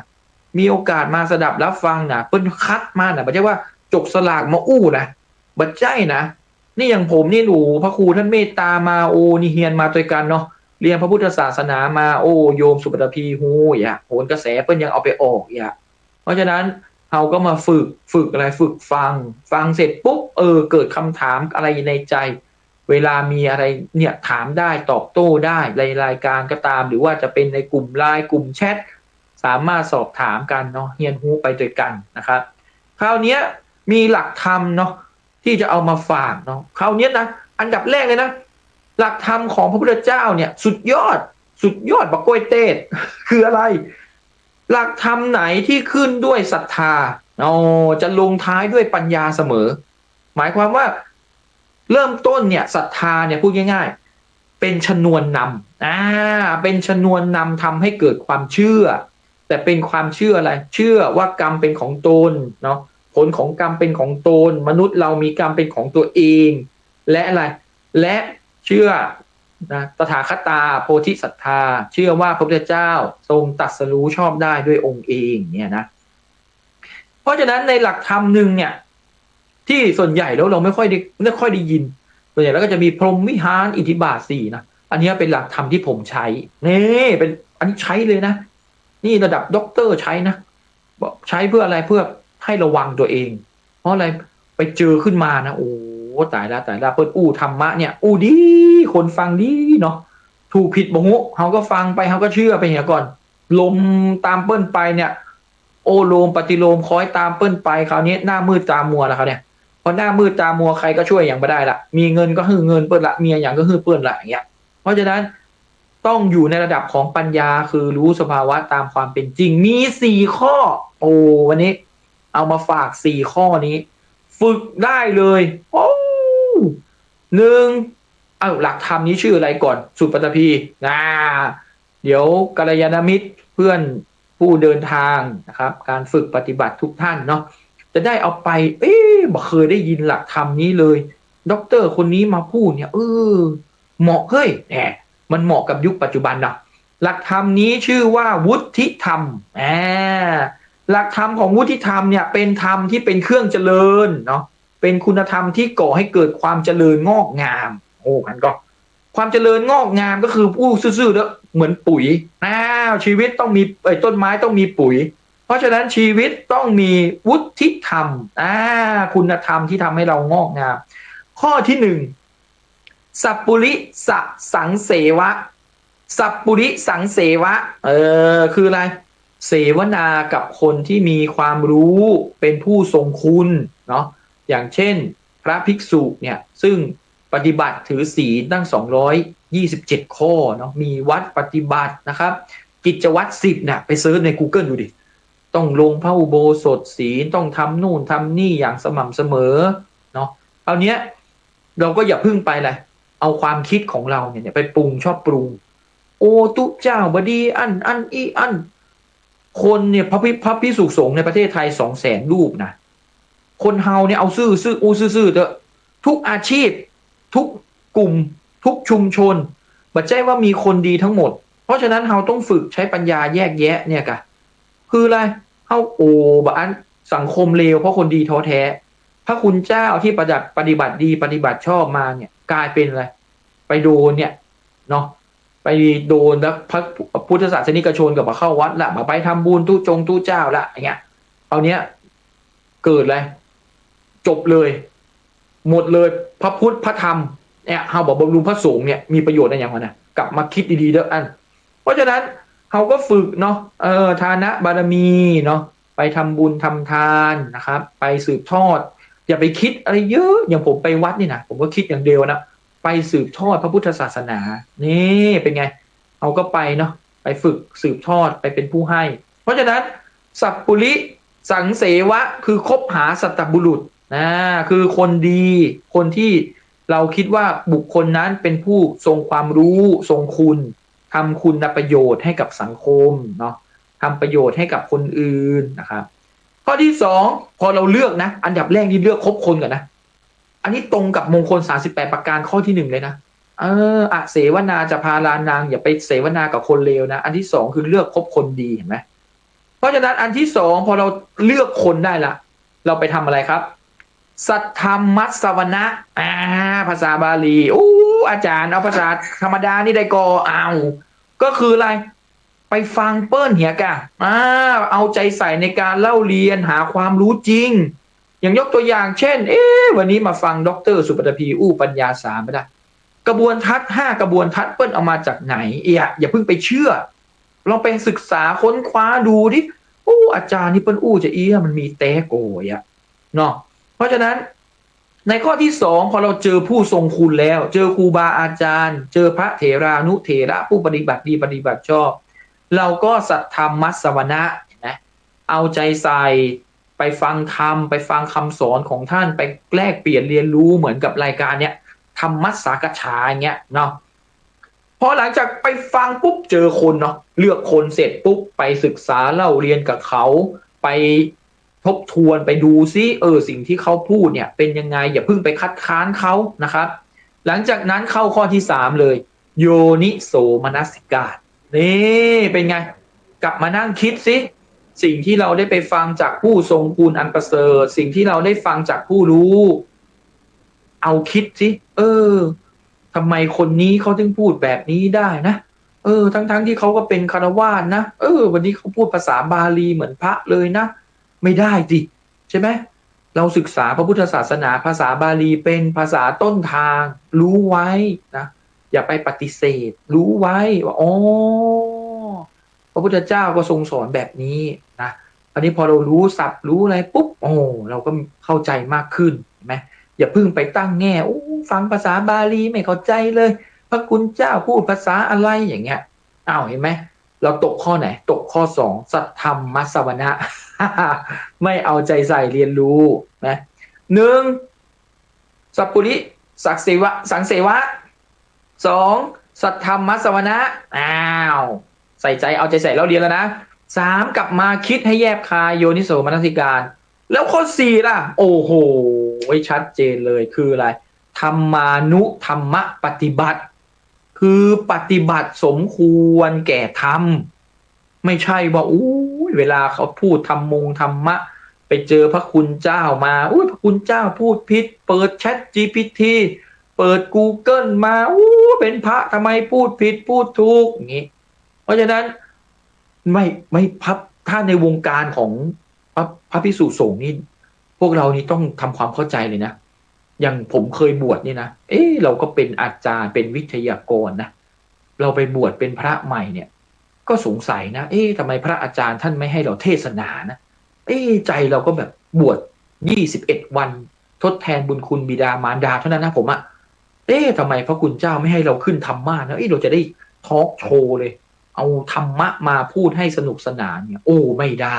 มีโอกาสมาสดับรับฟังนะเปิ้นคัดมานะไม่ใช่ว่าจกสลากมาอู้นะบัดใจนะนี่อย่างผมนี่หนูพระครูท่านเมตตามาโอนี่เฮียนมาด้วยกันเนาะเรียนพระพุทธศาสนามาโอโยมสุปฏิพีฮูโหนกระแสเปิ้นยังเอาไปออกเพราะฉะนั้น เราก็มาฝึกอะไรฝึกฟังเสร็จปุ๊บเกิดคำถามอะไรในใจเวลามีอะไรเนี่ยถามได้ตอบโต้ได้ในรายการก็ตามหรือว่าจะเป็นในกลุ่มไลน์กลุ่มแชทสามารถสอบถามกันเนาะเฮียนฮู้ไปด้วยกันนะครับคราวนี้มีหลักธรรมเนาะที่จะเอามาฝากเนาะคราวนี้นะอันดับแรกเลยนะหลักธรรมของพระพุทธเจ้าเนี่ยสุดยอดบักกล้วยเต้คืออะไรหลักธรรมไหนที่ขึ้นด้วยศรัทธาจะลงท้ายด้วยปัญญาเสมอหมายความว่าเริ่มต้นเนี่ยศรัทธาเนี่ยพูดง่ายๆเป็นชนวนนำเป็นชนวนนำทำให้เกิดความเชื่อแต่เป็นความเชื่ออะไรเชื่อว่ากรรมเป็นของตนเนาะผลของกรรมเป็นของตนมนุษย์เรามีกรรมเป็นของตัวเองและอะไรและเชื่อนะตถาคตาโพธิศรัทธาเชื่อว่าพระพุทธเจ้าทรงตรัสรู้ชอบได้ด้วยองค์เองเนี่ยนะเพราะฉะนั้นในหลักธรรมหนึ่งเนี่ยที่ส่วนใหญ่แล้วเราไม่ค่อยได้ยินส่วนใหญ่แล้วก็จะมีพรหมวิหารอิทธิบาท4นะอันนี้เป็นหลักธรรมที่ผมใช้นี่เป็นอันนี้ใช้เลยนะนี่ระดับด็อกเตอร์ใช้นะใช้เพื่ออะไรเพื่อให้ระวังตัวเองเพราะอะไรไปเจอขึ้นมานะโอ้ตายแล้วเปิ้ลอู้ธรรมะเนี่ยอู้ดีคนฟังดีเนาะถูกผิดบ่ฮู้เขาก็ฟังไปเขาก็เชื่อไปอย่างก่อนลมตามเปิ้ลไปเนี่ยโอโลมปฏิโลมคอยตามเปิ้ลไปคราวนี้หน้ามืดตามัวแล้วครับเนี่ยพอหน้ามืดตามัวใครก็ช่วยอย่างไม่ได้ละมีเงินก็ฮือเงินเปิ้ลละเมียอย่างก็ฮือเปิ้ลละอย่างเงี้ยเพราะฉะนั้นต้องอยู่ในระดับของปัญญาคือรู้สภาวะตามความเป็นจริงมี4ข้อโอ้วันนี้เอามาฝาก4ข้อนี้ฝึกได้เลยโอ้หนึ่งหลักธรรมนี้ชื่ออะไรก่อนสุปฏิพีเดี๋ยวกัลยาณมิตรเพื่อนผู้เดินทางนะครับการฝึกปฏิบัติทุกท่านเนาะจะได้เอาไปบ่เคยได้ยินหลักธรรมนี้เลยด็อกเตอร์คนนี้มาพูดเนี่ยเหมาะเฮ้ยมันเหมาะกับยุคปัจจุบันนะหลักธรรมนี้ชื่อว่าวุฒิธรรมหลักธรรมของวุฒิธรรมเนี่ยเป็นธรรมที่เป็นเครื่องเจริญเนาะเป็นคุณธรรมที่ก่อให้เกิดความเจริญงอกงามกันก็ความเจริญงอกงามก็คือผู้ซื่อๆแล้วเหมือนปุ๋ยชีวิตต้องมีต้นไม้ต้องมีปุ๋ยเพราะฉะนั้นชีวิตต้องมีวุฒิธรรมคุณธรรมที่ทำให้เรางอกงามข้อที่1สัพปุริสสังเสวะสัพปุริสังเสวะคืออะไรเสวนากับคนที่มีความรู้เป็นผู้ทรงคุณเนาะอย่างเช่นพระภิกษุเนี่ยซึ่งปฏิบัติถือศีลตั้ง227ข้อเนาะมีวัดปฏิบัตินะครับกิจวัตร10เนี่ยไปเซิร์ชใน Google ดูดิต้องลงพระอุโบสถศีลต้องทำนู่นทำนี่อย่างสม่ำเสมอเนาะเอาเนี้ยเราก็อย่าพึ่งไปเลยเอาความคิดของเราเนี่ยไปปรุงชอบปรุงโอตุเจ้าบดีอันคนเนี่ยพระภิกษุสงฆ์ในประเทศไทย200,000 รูปนะคนเฮาเนี่ยเอาซื่อเถอะทุกอาชีพทุกกลุ่มทุกชุมชนบัดใจว่ามีคนดีทั้งหมดเพราะฉะนั้นเฮาต้องฝึกใช้ปัญญาแยกแยะเนี่ยกะคืออะไรเฮาบ้านสังคมเลวเพราะคนดีท้อแท้พระคุณเจ้าที่ปฏิบัติดีปฏิบัติชอบมาเนี่ยกลายเป็นอะไรไปโดนเนี่ยเนาะไปโดนแล้วพระพุทธศาสนิกชนกับมาเข้าวัดละมาไปทำบุญตู้เจ้าละอย่างเงี้ยเอาเนี้ยเกิดอะไรจบเลยหมดเลยพระพุทธพระธรรมเนี่ยเฮาบอกบำรุงพระสงฆ์เนี่ยมีประโยชน์อะไรอย่างวะนะกลับมาคิดดีๆเด้ออันเพราะฉะนั้นเฮาก็ฝึกเนาะทานะบารมีเนาะไปทำบุญทำทานนะครับไปสืบทอดอย่าไปคิดอะไรเยอะอย่างผมไปวัดนี่นะผมก็คิดอย่างเดียวนะไปสืบทอดพระพุทธศาสนานี่เป็นไงเอาก็ไปเนาะไปฝึกสืบทอดไปเป็นผู้ให้เพราะฉะนั้นสัพปุริสังเสวะคือคบหาสัตตบุรุษคือคนดีคนที่เราคิดว่าบุคคลนั้นเป็นผู้ทรงความรู้ทรงคุณทำคุณประโยชน์ให้กับสังคมเนาะทำประโยชน์ให้กับคนอื่นนะครับข้อที่2พอเราเลือกนะอันดับแรกที่เลือกคบคนก่อนนะอันนี้ตรงกับมงคล38ประการข้อที่1เลยนะเสวนาจะพาลานางอย่าไปเสวนากับคนเลวนะอันที่2คือเลือกคบคนดีเห็นไหมเพราะฉะนั้นอันที่2พอเราเลือกคนได้ละเราไปทำอะไรครับสัทธรรมัสสวนะภาษาบาลีอาจารย์เอาภาษาธรรมดานี่ได้ก็คืออะไรไป ไปฟังเปิ้ลเหียกะเอาใจใส่ในการเล่าเรียนหาความรู้จริงอย่างยกตัวอย่างเช่นวันนี้มาฟังดร.สุปตพีอู้ปัญญาสามไม่ได้กระบวนทัศน์5กระบวนทัศน์เปิ้ลเอามาจากไหนอย่าเพิ่งไปเชื่อลองไปศึกษาค้นคว้าดูดิอาจารย์นี่เปิ้ลอู้จะมันมีเตโกยเนาะเพราะฉะนั้นในข้อที่2พอเราเจอผู้ทรงคุณแล้วเจอครูบาอาจารย์เจอพระเถรานุเถระผู้ปฏิบัติดีปฏิบัติชอบเราก็สัทธรรมัสสวนะนะเอาใจใส่ไปฟังธรรมไปฟังคำสอนของท่านไปแลกเปลี่ยนเรียนรู้เหมือนกับรายการเนี้ยธรรมัสสากฉาอย่างเงี้ยเนาะพอหลังจากไปฟังปุ๊บเจอคนเนาะเลือกคนเสร็จปุ๊บไปศึกษาเล่าเรียนกับเขาไปทบทวนไปดูซิสิ่งที่เขาพูดเนี่ยเป็นยังไงอย่าเพิ่งไปคัดค้านเขานะครับหลังจากนั้นเข้าข้อที่3เลยโยนิโสมนสิการนี่เป็นไงกลับมานั่งคิดซิสิ่งที่เราได้ไปฟังจากผู้ทรงคุณอันประเสริฐสิ่งที่เราได้ฟังจากผู้รู้เอาคิดซิทำไมคนนี้เขาถึงพูดแบบนี้ได้นะทั้งที่เขาก็เป็นคฤหัสถ์นะวันนี้เขาพูดภาษาบาลีเหมือนพระเลยนะไม่ได้สิใช่ไหมเราศึกษาพระพุทธศาสนาภาษาบาลีเป็นภาษาต้นทางรู้ไว้นะอย่าไปปฏิเสธรู้ไว้ว่าพระพุทธเจ้าก็ทรงสอนแบบนี้นะอันนี้พอเรารู้ศัพท์รู้อะไรปุ๊บเราก็เข้าใจมากขึ้นเห็นไหมอย่าเพิ่งไปตั้งแง่ฟังภาษาบาลีไม่เข้าใจเลยพระคุณเจ้าพูดภาษาอะไรอย่างเงี้ยเห็นไหมเราตกข้อไหนตกข้อ2สัทธรรมัสสวนะ ไม่เอาใจใส่เรียนรู้นะ1สัพพุริสังเสวะ2สัทธรรมัสสวนะใส่ใจเอาใจใส่แล้วเรียนแล้วนะ3กลับมาคิดให้แยบคายโยนิโสมนสิการแล้วข้อ4ล่ะโอ้โหชัดเจนเลยคืออะไรธรรมานุธรรมปฏิบัติคือปฏิบัติสมควรแก่ธรรมไม่ใช่ว่าเวลาเขาพูดธรรมะไปเจอพระคุณเจ้ามาพระคุณเจ้าพูดผิดเปิด Chat GPT เปิด Google มาเป็นพระทำไมพูดผิดพูดถูกอย่างนี้เพราะฉะนั้นไม่พับถ้าในวงการของพระภิกษุสงฆ์นี่พวกเรานี่ต้องทำความเข้าใจเลยนะอย่างผมเคยบวชนี่นะเราก็เป็นอาจารย์เป็นวิทยากรนะเราไปบวชเป็นพระใหม่เนี่ยก็สงสัยนะทำไมพระอาจารย์ท่านไม่ให้เราเทศนานะใจเราก็แบบบวช21วันทดแทนบุญคุณบิดามารดาเท่านั้นนะผมทำไมพระคุณเจ้าไม่ให้เราขึ้นธรรมะนะเราจะได้ทอล์กโชว์เลยเอาธรรมะมาพูดให้สนุกสนานเนี่ยไม่ได้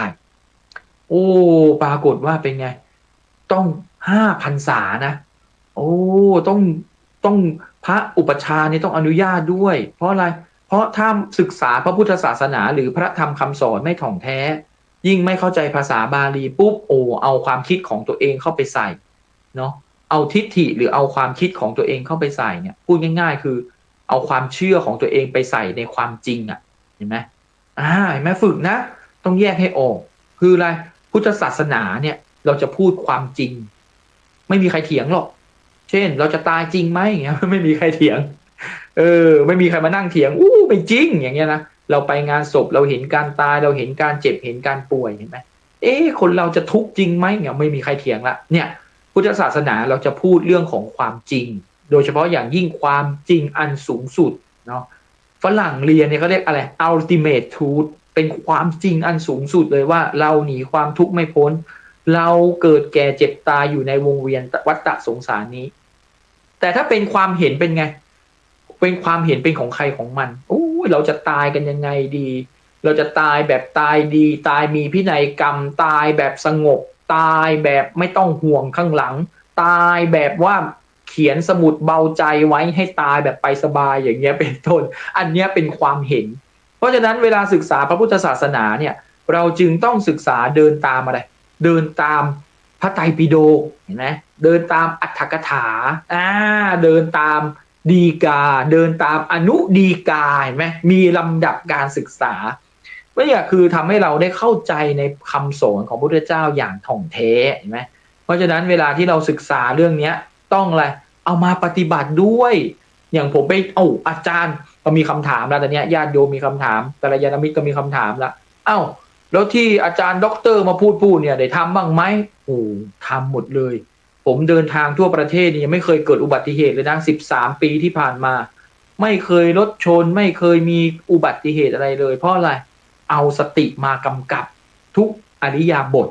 ปรากฏว่าเป็นไงต้อง5 พรรษานะต้องพระอุปัชฌาย์นี่ต้องอนุญาตด้วยเพราะอะไรเพราะถ้าศึกษาพระพุทธศาสนาหรือพระธรรมคำสอนไม่ถ่องแท้ยิ่งไม่เข้าใจภาษาบาลีปุ๊บเอาความคิดของตัวเองเข้าไปใส่เนาะเอาทิฏฐิหรือเอาความคิดของตัวเองเข้าไปใส่เนี่ยพูดง่ายๆคือเอาความเชื่อของตัวเองไปใส่ในความจริงเห็นไหมเห็นไหมฝึกนะต้องแยกให้ออกคืออะไรพุทธศาสนาเนี่ยเราจะพูดความจริงไม่มีใครเถียงหรอกเช่นเราจะตายจริงไหมอย่างเงี้ยไม่มีใครเถียงไม่มีใครมานั่งเถียงไม่จริงอย่างเงี้ยนะเราไปงานศพเราเห็นการตายเราเห็นการเจ็บเห็นการป่วยเห็นไหมคนเราจะทุกข์จริงไหมเนี่ยไม่มีใครเถียงละเนี่ยพุทธศาสนาเราจะพูดเรื่องของความจริงโดยเฉพาะอย่างยิ่งความจริงอันสูงสุดเนาะฝรั่งเรียนเนี่ยเขาเรียกอะไร ultimate truth เป็นความจริงอันสูงสุดเลยว่าเราหนีความทุกข์ไม่พ้นเราเกิดแก่เจ็บตายอยู่ในวงเวียนวัฏฏะสงสารนี้แต่ถ้าเป็นความเห็นเป็นไงเป็นความเห็นเป็นของใครของมันเราจะตายกันยังไงดีเราจะตายแบบตายดีตายมีพินัยกรรมตายแบบสงบตายแบบไม่ต้องห่วงข้างหลังตายแบบว่าเขียนสมุดเบาใจไว้ให้ตายแบบไปสบายอย่างเงี้ยเป็นต้นอันเนี้ยเป็นความเห็นเพราะฉะนั้นเวลาศึกษาพระพุทธศาสนาเนี่ยเราจึงต้องศึกษาเดินตามอะไรเดินตามพระไตรปิฎกเห็นไหมเดินตามอรรถกถาเดินตามดีกาเดินตามอนุดีกาเห็นไหมมีลำดับการศึกษานี่คือทำให้เราได้เข้าใจในคำสอนของพระพุทธเจ้าอย่างถ่องแท้เห็นไหมเพราะฉะนั้นเวลาที่เราศึกษาเรื่องนี้ต้องอะไรเอามาปฏิบัติด้วยอย่างผมไปอาจารย์ ก็มีคำถามแล้วตอนเนี้ยญาติโยมมีคำถามกัลยาณมิตรก็มีคำถามละเอ้าแล้วที่อาจารย์ด็อกเตอร์มาพูดเนี่ยได้ทำบ้างไหมโอ้ทำหมดเลยผมเดินทางทั่วประเทศนี่ยังไม่เคยเกิดอุบัติเหตุเลยนะ13 ปีที่ผ่านมาไม่เคยรถชนไม่เคยมีอุบัติเหตุอะไรเลยเพราะอะไรเอาสติมากำกับทุกอริยบท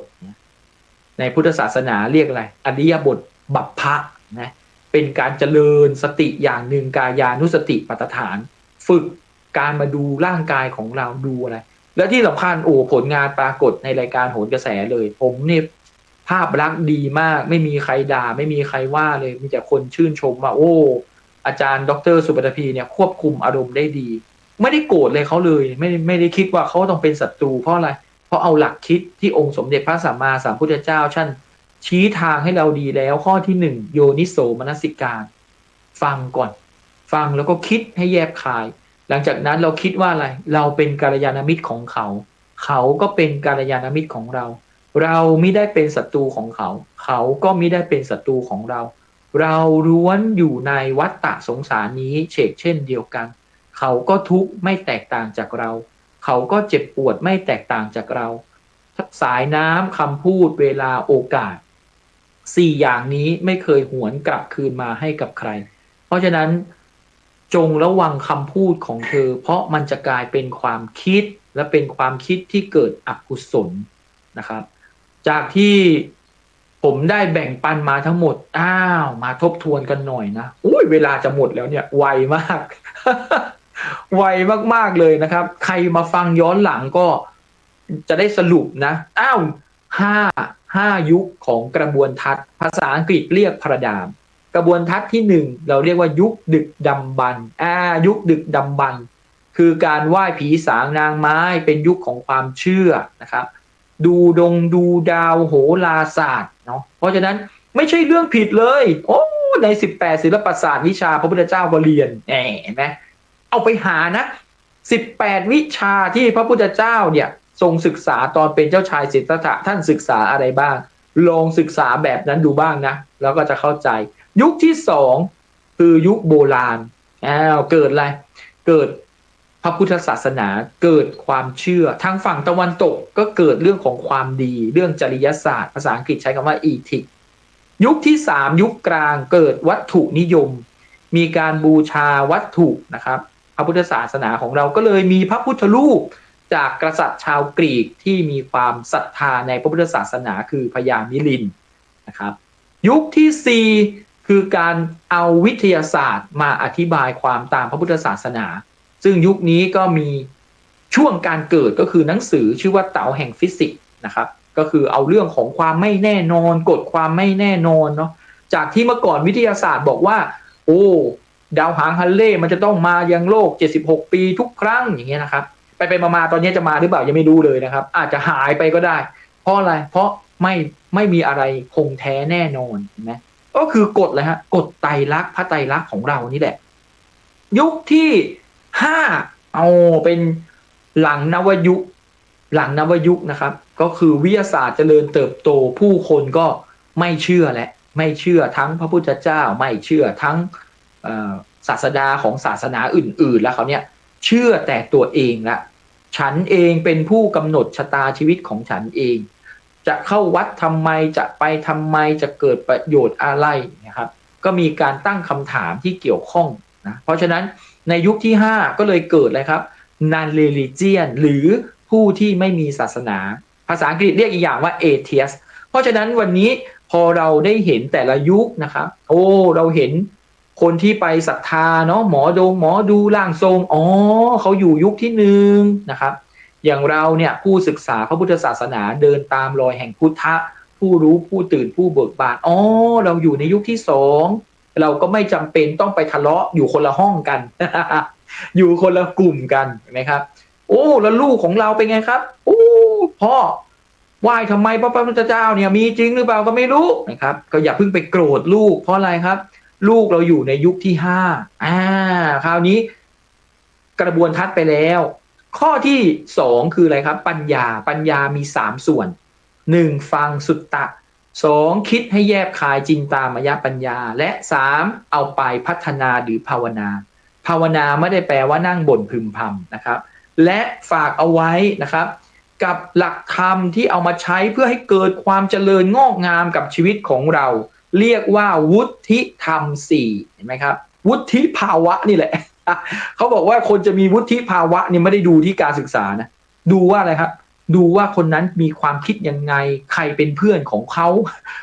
ในพุทธศาสนาเรียกอะไรอริยบทบัพพะนะเป็นการเจริญสติอย่างหนึ่งกายานุสติปัฏฐานฝึกการมาดูร่างกายของเราดูอะไรแล้วที่สำคัญผลงานปรากฏในรายการโหนกระแสเลยผมเนี่ยภาพลักษณ์ดีมากไม่มีใครด่าไม่มีใครว่าเลยมีแต่คนชื่นชมว่าอาจารย์ดร.สุปฐพีเนี่ยควบคุมอารมณ์ได้ดีไม่ได้โกรธเลยเขาเลยไม่ได้คิดว่าเขาต้องเป็นศัตรูเพราะอะไรเพราะเอาหลักคิดที่องค์สมเด็จพระสัมมาสัมพุทธเจ้าท่านชี้ทางให้เราดีแล้วข้อที่1โยนิโสมนสิการฟังก่อนฟังแล้วก็คิดให้แยบคายหลังจากนั้นเราคิดว่าอะไรเราเป็นกัลยาณมิตรของเขาเขาก็เป็นกัลยาณมิตรของเราเราไม่ได้เป็นศัตรูของเขาเขาก็ไม่ได้เป็นศัตรูของเราเราล้วนอยู่ในวัฏฏะสงสารนี้เช่นเดียวกันเขาก็ทุกข์ไม่แตกต่างจากเราเขาก็เจ็บปวดไม่แตกต่างจากเราสายน้ำคำพูดเวลาโอกาส4อย่างนี้ไม่เคยหวนกลับคืนมาให้กับใครเพราะฉะนั้นจงระวังคำพูดของเธอเพราะมันจะกลายเป็นความคิดและเป็นความคิดที่เกิดอกุศลนะครับจากที่ผมได้แบ่งปันมาทั้งหมดมาทบทวนกันหน่อยนะเวลาจะหมดแล้วเนี่ยไวมาก ไวมากๆเลยนะครับใครมาฟังย้อนหลังก็จะได้สรุปนะห้ายุคของกระบวนทัศน์ภาษาอังกฤษเรียกพาราไดม์กระบวนทัศน์ที่1เราเรียกว่ายุคดึกดำบรรพ์ยุคดึกดำบรรพ์คือการไหว้ผีสางนางไม้เป็นยุคของความเชื่อนะครับดูดาวโหราศาสตร์เนาะเพราะฉะนั้นไม่ใช่เรื่องผิดเลยใน18ศิลปศาสตร์วิชาพระพุทธเจ้าก็เรียนเห็นไหมเอาไปหานะ18วิชาที่พระพุทธเจ้าเนี่ยทรงศึกษาตอนเป็นเจ้าชายสิทธัตถะท่านศึกษาอะไรบ้างลองศึกษาแบบนั้นดูบ้างนะแล้วก็จะเข้าใจยุคที่2คือยุคโบราณเกิดอะไรเกิดพระพุทธศาสนาเกิดความเชื่อทางฝั่งตะวันตกก็เกิดเรื่องของความดีเรื่องจริยศาสตร์ภาษาอังกฤษใช้คำว่า ethics ยุคที่3ยุคกลางเกิดวัตถุนิยมมีการบูชาวัตถุนะครับพระพุทธศาสนาของเราก็เลยมีพระพุทธรูปจากกษัตริย์ชาวกรีกที่มีความศรัทธาในพระพุทธศาสนาคือพญามิลินนะครับยุคที่4คือการเอาวิทยาศาสตร์มาอธิบายความตามพระพุทธศาสนาซึ่งยุคนี้ก็มีช่วงการเกิดก็คือหนังสือชื่อว่าเต๋าแห่งฟิสิกส์นะครับก็คือเอาเรื่องของความไม่แน่นอนกฎความไม่แน่นอนเนาะจากที่เมื่อก่อนวิทยาศาสตร์บอกว่าดาวหางฮัลเล่มันจะต้องมายังโลก76ปีทุกครั้งอย่างเงี้ยนะครับไปมาตอนนี้จะมาหรือเปล่ายังไม่รู้เลยนะครับอาจจะหายไปก็ได้เพราะอะไรเพราะไม่มีอะไรคงแท้แน่นอนเห็นไหมก็คือกฎเลยฮะกฎไตรลักษณ์พระไตรลักษณ์ของเรานี่แหละยุคที่5เป็นหลังนวยุคนะครับก็คือวิทยาศาสตร์เจริญเติบโตผู้คนก็ไม่เชื่อและไม่เชื่อทั้งพระพุทธเจ้าไม่เชื่อทั้งศาสดาของศาสนาอื่นๆแล้วเขาเนี่ยเชื่อแต่ตัวเองละฉันเองเป็นผู้กำหนดชะตาชีวิตของฉันเองจะเข้าวัดทำไมจะไปทำไมจะเกิดประโยชน์อะไรนะครับก็มีการตั้งคำถามที่เกี่ยวข้องนะเพราะฉะนั้นในยุคที่5ก็เลยเกิดเลยครับ non religion หรือผู้ที่ไม่มีศาสนาภาษาอังกฤษเรียกอีกอย่างว่า atheist เพราะฉะนั้นวันนี้พอเราได้เห็นแต่ละยุคนะครับเราเห็นคนที่ไปศรัทธาเนาะหมอดูร่างทรงเขาอยู่ยุคที่1นะครับอย่างเราเนี่ยผู้ศึกษาพระพุทธศาสนาเดินตามรอยแห่งพุทธะผู้รู้ผู้ตื่นผู้เบิกบานเราอยู่ในยุคที่2เราก็ไม่จำเป็นต้องไปทะเลาะอยู่คนละห้องกัน อยู่คนละกลุ่มกันเห็นไหมครับแล้วลูกของเราเป็นไงครับพ่อไหว้ทำไมพระพุทธเจ้าเนี่ยมีจริงหรือเปล่าก็ไม่รู้นะครับก็อย่าเพิ่งไปโกรธลูกเพราะอะไรครับลูกเราอยู่ในยุคที่5คราวนี้กระบวนทัศน์ไปแล้วข้อที่2คืออะไรครับปัญญามี3ส่วน1ฟังสุตตะ2คิดให้แยบคายจินตามยปัญญาและ3เอาไปพัฒนาหรือภาวนา ภาวนาไม่ได้แปลว่านั่งบ่นพึมพำนะครับและฝากเอาไว้นะครับกับหลักธรรมที่เอามาใช้เพื่อให้เกิดความเจริญงอกงามกับชีวิตของเราเรียกว่าวุฒิธรรมสี่เห็นไหมครับวุฒิภาวะนี่แหละ เขาบอกว่าคนจะมีวุฒิภาวะเนี่ยไม่ได้ดูที่การศึกษานะดูว่าอะไรครับดูว่าคนนั้นมีความคิดยังไงใครเป็นเพื่อนของเขา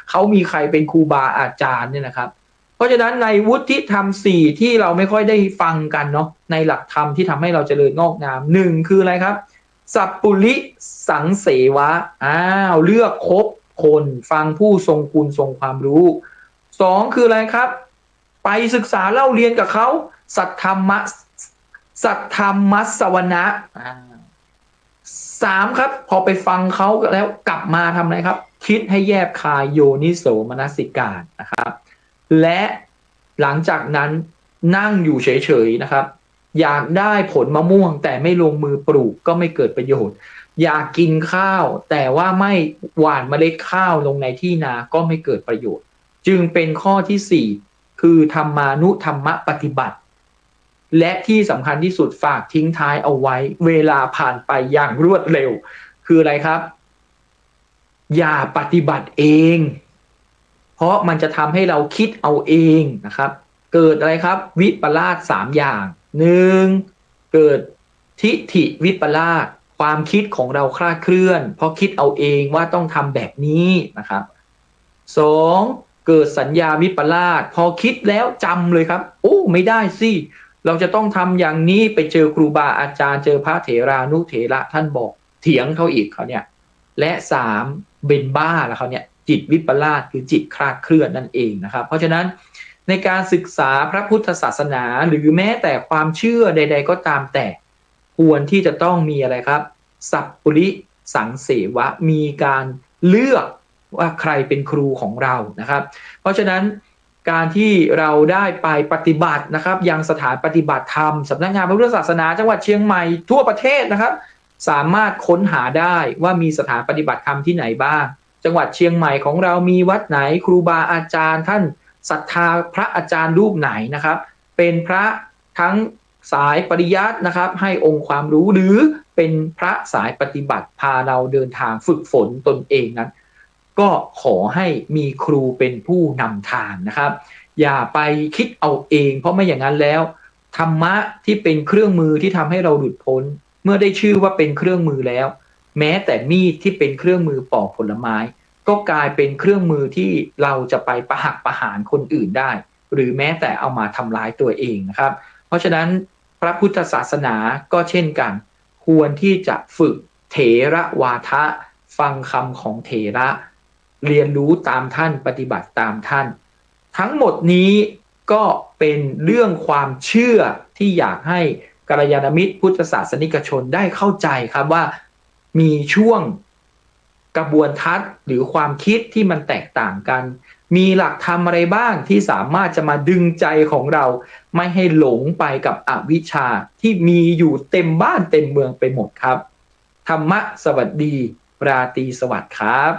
เขามีใครเป็นครูบาอาจารย์เนี่ยนะครับเพราะฉะนั้นในวุฒิธรรมสี่ที่เราไม่ค่อยได้ฟังกันเนาะในหลักธรรมที่ทำให้เราเจริญงอกงามหนึ่งคืออะไรครับสัพปุริสังเสวะเลือกคบคนฟังผู้ทรงคุณทรงความรู้สองคืออะไรครับไปศึกษาเล่าเรียนกับเขาสัทธรรมะสัทธรรมัสวนะสามครับพอไปฟังเขาแล้วกลับมาทำอะไรครับคิดให้แยบคายโยนิโสมนสิการนะครับและหลังจากนั้นนั่งอยู่เฉยๆนะครับอยากได้ผลมะม่วงแต่ไม่ลงมือปลูกก็ไม่เกิดประโยชน์อยากกินข้าวแต่ว่าไม่หว่านเมล็ดข้าวลงในที่นาก็ไม่เกิดประโยชน์จึงเป็นข้อที่สี่คือธรรมานุธรรมปฏิบัติและที่สำคัญที่สุดฝากทิ้งท้ายเอาไว้เวลาผ่านไปอย่างรวดเร็วคืออะไรครับอย่าปฏิบัติเองเพราะมันจะทำให้เราคิดเอาเองนะครับเกิดอะไรครับวิปลาสสามอย่างหนึ่งเกิดทิฏฐิวิปลาสความคิดของเราคลาดเคลื่อนเพราะคิดเอาเองว่าต้องทำแบบนี้นะครับสองเกิดสัญญาวิปลาสพอคิดแล้วจำเลยครับโอ้ไม่ได้สิเราจะต้องทำอย่างนี้ไปเจอครูบาอาจารย์เจอพระเถรานุเถระท่านบอกเถียงเขาอีกเขาเนี่ยและสามเป็นบ้าแล้วเขาเนี่ยจิตวิปลาสคือจิตคลาดเคลื่อนนั่นเองนะครับเพราะฉะนั้นในการศึกษาพระพุทธศาสนาหรือแม้แต่ความเชื่อใดๆก็ตามแต่ควรที่จะต้องมีอะไรครับสัพปุริสังเสวะมีการเลือกว่าใครเป็นครูของเรานะครับเพราะฉะนั้นการที่เราได้ไปปฏิบัตินะครับยังสถานปฏิบัติธรรมสำนักงานพระพุทธศาสนาจังหวัดเชียงใหม่ทั่วประเทศนะครับสามารถค้นหาได้ว่ามีสถานปฏิบัติธรรมที่ไหนบ้างจังหวัดเชียงใหม่ของเรามีวัดไหนครูบาอาจารย์ท่านศรัทธาพระอาจารย์รูปไหนนะครับเป็นพระทั้งสายปริยัตินะครับให้องค์ความรู้หรือเป็นพระสายปฏิบัติพาเราเดินทางฝึกฝนตนเองนั้นก็ขอให้มีครูเป็นผู้นำทางนะครับอย่าไปคิดเอาเองเพราะไม่อย่างนั้นแล้วธรรมะที่เป็นเครื่องมือที่ทำให้เราหลุดพ้นเมื่อได้ชื่อว่าเป็นเครื่องมือแล้วแม้แต่มีดที่เป็นเครื่องมือปอกผลไม้ก็กลายเป็นเครื่องมือที่เราจะไปประหักประหารคนอื่นได้หรือแม้แต่เอามาทำร้ายตัวเองนะครับเพราะฉะนั้นพระพุทธศาสนาก็เช่นกันควรที่จะฝึกเถระวาทะฟังคำของเถระเรียนรู้ตามท่านปฏิบัติตามท่านทั้งหมดนี้ก็เป็นเรื่องความเชื่อที่อยากให้กัลยาณมิตรพุทธศาสนิกชนได้เข้าใจครับว่ามีช่วงกระบวนทัศน์หรือความคิดที่มันแตกต่างกันมีหลักธรรมอะไรบ้างที่สามารถจะมาดึงใจของเราไม่ให้หลงไปกับอวิชชาที่มีอยู่เต็มบ้านเต็มเมืองไปหมดครับธรรมะสวัสดีราตรีสวัสดิ์ครับ